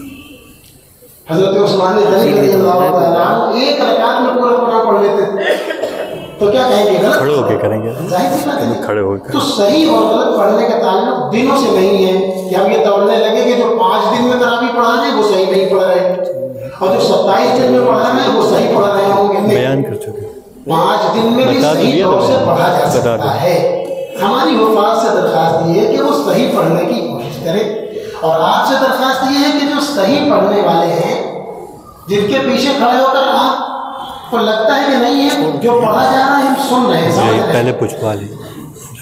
حضرت عثمان غنی رضی اللہ تعالیٰ عنہ ایک رکعت میں پورا قرآن پڑھ لیتے تھے، تو کیا کہیں گے؟ کھڑے ہو کے کریں گے، کھڑے ہو کے۔ تو صحیح اور غلط پڑھنے کا تعلق دنوں سے نہیں ہے کہ ہم یہ دوڑنے لگے کہ جو 5 دن میں تراویح پڑھا رہے ہیں وہ صحیح نہیں پڑھ رہے، اور جو 27 دن میں پڑھا رہے ہیں وہ صحیح پڑھ رہے ہوں گے۔ بیان کر چکے، 5 دن میں بھی صحیح طور سے پڑھا جا سکتا ہے۔ ہماری حفاظ سے درخواست یہ ہے کہ وہ صحیح پڑھنے کی کوشش کرے، اور آپ سے درخواست یہ ہے کہ جو صحیح پڑھنے والے ہیں جن کے پیچھے کھڑے ہو کر آپ کو لگتا ہے کہ نہیں ہے جو پڑھا جا رہا ہے ہم سن رہے ہیں، پہلے پوچھوا لی،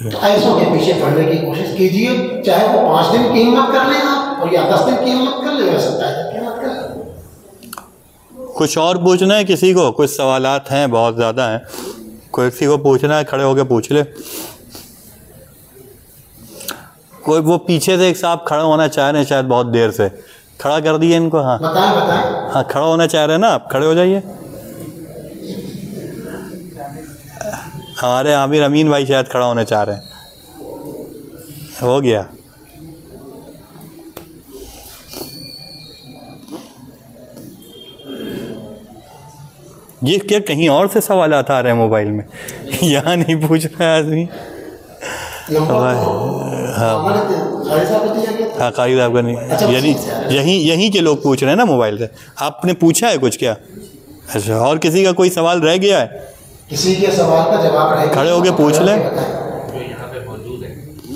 تو ایسوں کے پیچھے پڑھنے کی کوشش کیجیے، چاہے وہ 5 دن کی ہمت کر لیں آپ اور یا 10 دن کی ہمت کر لیں یا 27 دن کی ہمت کر لیں۔ کچھ اور پوچھنا ہے کسی کو؟ کچھ سوالات ہیں، بہت زیادہ ہیں، کوئی کسی کو پوچھنا ہے کھڑے ہو کے پوچھ لے۔ کوئی وہ پیچھے سے ایک صاحب کھڑا ہونا چاہ رہے ہیں شاید بہت دیر سے. کھڑا کر دیے ان کو. ہاں بتائیں. ہاں کھڑا ہونا چاہ رہے ہیں نا آپ, کھڑے ہو جائیے. ہمارے عامر امین بھائی شاید کھڑا ہونا چاہ رہے ہیں. ہو گیا. یہ کیا کہیں اور سے سوالات آ رہے ہیں موبائل میں, یہاں نہیں پوچھ رہا ہے آدمی. ہاں قاری صاحب کا نہیں, یعنی یہیں کے لوگ پوچھ رہے ہیں نا موبائل سے. آپ نے پوچھا ہے کچھ کیا؟ اچھا, اور کسی کا کوئی سوال رہ گیا ہے؟ کسی کے سوال کا جواب رہ گیا کھڑے ہو کے پوچھ لیں.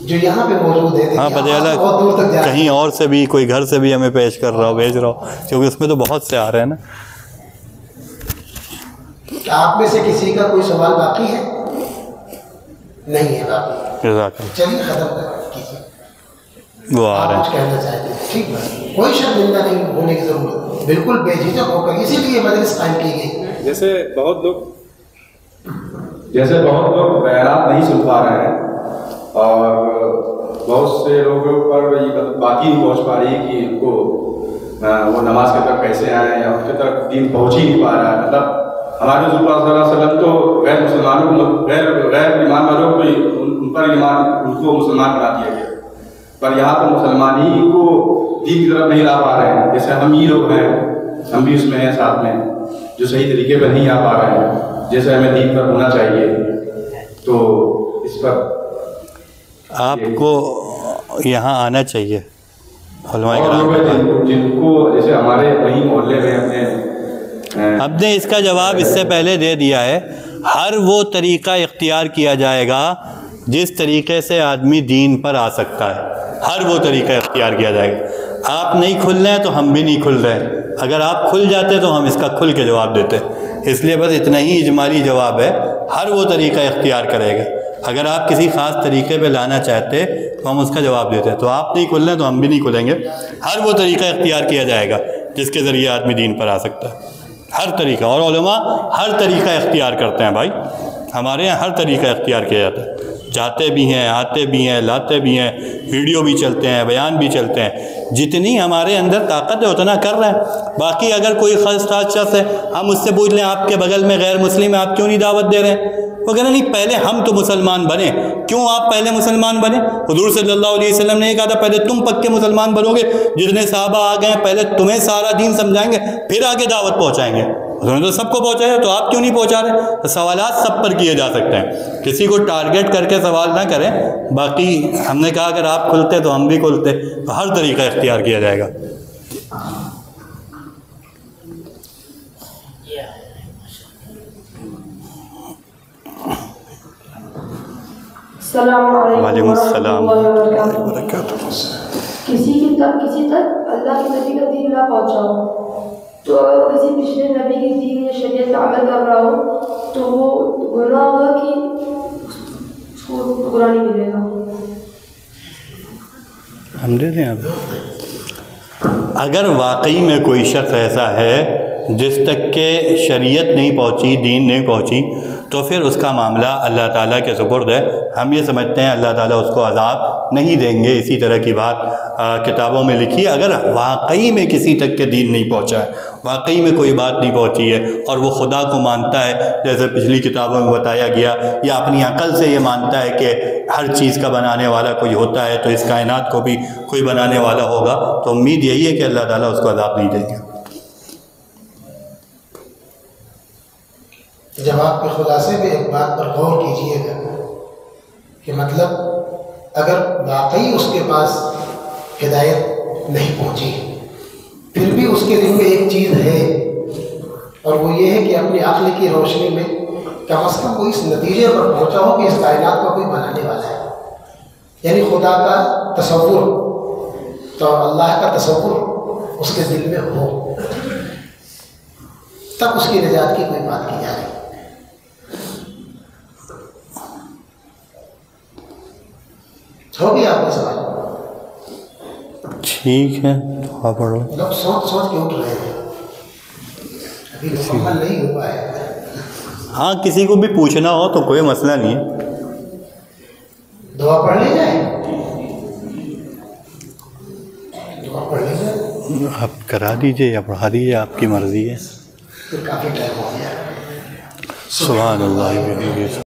جو یہاں پہ موجود ہے. ہاں پتہ چلا کہیں اور سے بھی کوئی گھر سے بھی ہمیں پیش کر رہا ہو, بھیج رہا ہو, کیونکہ اس میں تو بہت سے آ رہے ہیں نا. آپ میں سے کسی کا کوئی سوال باقی ہے؟ نہیں ہے باقی. چلیے ختم کیجیے. وہ آ رہے ہیں. کچھ کہنا چاہتے ہیں؟ ٹھیک ہے, کوئی شرمندہ نہیں ہونے کی ضرورت, بالکل بے جھجک ہو کر, اسی لیے مجلس قائم کی گئی. جیسے بہت لوگ بیانات نہیں سن پا رہے ہیں, اور بہت سے لوگوں پر یہ بات ہی نہیں پہنچ پا رہی کہ ان کو وہ نماز کے طرف کیسے آئیں, یا ان کے طرف دین پہنچ ہی نہیں پا رہا ہے. مطلب ہمارے رسول اللہ صلی اللہ علیہ وسلم تو غیر مسلمانوں کو, غیر ایمان والوں کو ان پر ایمان, ان کو مسلمان بنا دیا گیا, پر یہاں پر مسلمان ہی کو دین کی طرف نہیں لا پا رہے ہیں. جیسے ہم ہی لوگ ہیں, ہم بھی اس میں ہیں ساتھ میں, جو صحیح طریقے پہ نہیں آ پا رہے ہیں جیسے ہمیں دین پر ہونا چاہیے. تو اس پر آپ کو یہاں آنا چاہیے. اور لوگ ہیں جن کو جیسے ہمارے وہیں محلے میں اپنے ہم نے اس کا جواب اس سے پہلے دے دیا ہے. ہر وہ طریقہ اختیار کیا جائے گا جس طریقے سے آدمی دین پر آ سکتا ہے, ہر وہ طریقہ اختیار کیا جائے گا. آپ نہیں کھل رہے ہیں تو ہم بھی نہیں کھل رہے ہیں. اگر آپ کھل جاتے تو ہم اس کا کھل کے جواب دیتے. اس لیے بس اتنا ہی اجمالی جواب ہے, ہر وہ طریقہ اختیار کرے گا. اگر آپ کسی خاص طریقے پہ لانا چاہتے تو ہم اس کا جواب دیتے. تو آپ نہیں کھل رہے ہیں تو ہم بھی نہیں کھلیں گے. ہر وہ طریقہ اختیار کیا جائے گا جس کے ذریعے آدمی دین پر آ سکتا ہے, ہر طریقہ. اور علماء ہر طریقہ اختیار کرتے ہیں بھائی, ہمارے یہاں ہر طریقہ اختیار کیا جاتا ہے. جاتے بھی ہیں, آتے بھی ہیں, لاتے بھی ہیں, ویڈیو بھی چلتے ہیں, بیان بھی چلتے ہیں. جتنی ہمارے اندر طاقت ہے اتنا کر رہے ہیں. باقی اگر کوئی خاص شخص ہے, ہم اس سے پوچھ لیں آپ کے بغل میں غیر مسلم ہے, آپ کیوں نہیں دعوت دے رہے ہیں؟ وہ کہنا نہیں, پہلے ہم تو مسلمان بنے. کیوں آپ پہلے مسلمان بنے؟ حضور صلی اللہ علیہ وسلم نے یہ کہا تھا پہلے تم پکے مسلمان بنو گے, جتنے صحابہ آ گئے ہیں پہلے تمہیں سارا دین سمجھائیں گے, پھر آگے دعوت پہنچائیں گے. انہوں نے تو سب کو پہنچایا, تو آپ کیوں نہیں پہنچا رہے؟ سوالات سب پر کیے جا سکتے ہیں, کسی کو ٹارگٹ کر کے سوال نہ کریں. باقی ہم نے کہا اگر آپ کھلتے تو ہم بھی کھلتے, تو ہر طریقہ اختیار کیا جائے گا. السلام علیکم وعلیکم السلام وبرکاتہ. کسی تک اللہ کے نبی کا دین نہ پہنچا ہو, تو اگر کسی پچھلے نبی کی دین یا شریعت کا عمل کر رہا ہو تو وہ گناہ ہوگا کہ اس کو برا نہیں ملے گا؟ ہم دے دیں آپ. اگر واقعی میں کوئی شخص ایسا ہے جس تک کہ شریعت نہیں پہنچی, دین نہیں پہنچی, تو پھر اس کا معاملہ اللہ تعالیٰ کے سپرد ہے. ہم یہ سمجھتے ہیں اللہ تعالیٰ اس کو عذاب نہیں دیں گے. اسی طرح کی بات کتابوں میں لکھی ہے. اگر واقعی میں کسی تک کے دین نہیں پہنچا ہے, واقعی میں کوئی بات نہیں پہنچی ہے, اور وہ خدا کو مانتا ہے جیسے پچھلی کتابوں میں بتایا گیا, یا اپنی عقل سے یہ مانتا ہے کہ ہر چیز کا بنانے والا کوئی ہوتا ہے, تو اس کائنات کو بھی کوئی بنانے والا ہوگا, تو امید یہی ہے کہ اللہ تعالیٰ اس کو عذاب نہیں دیں گے. جواب کے خلاصے میں ایک بات پر غور کیجئے گا کہ مطلب اگر واقعی اس کے پاس ہدایت نہیں پہنچی, پھر بھی اس کے دل میں ایک چیز ہے, اور وہ یہ ہے کہ اپنی عقل کی روشنی میں کم از کم وہ اس نتیجے پر پہنچا ہو کہ اس کائنات کا کوئی بنانے والا ہے, یعنی خدا کا تصور, تو اللہ کا تصور اس کے دل میں ہو, تب اس کی نجات کی کوئی بات کی جائے. ہو گیا آپ کا سوال؟ ٹھیک ہے, دعا پڑھو. لوگ سوچ کے اٹھ رہے ہیں, ابھی مکمل نہیں ہوا ہے. ہاں کسی کو بھی پوچھنا ہو تو کوئی مسئلہ نہیں ہے. دعا پڑھ لی جائے. آپ کرا دیجیے یا پڑھا دیجیے، آپ کی مرضی ہے. کافی ٹائم ہو گیا. سبحان اللہ.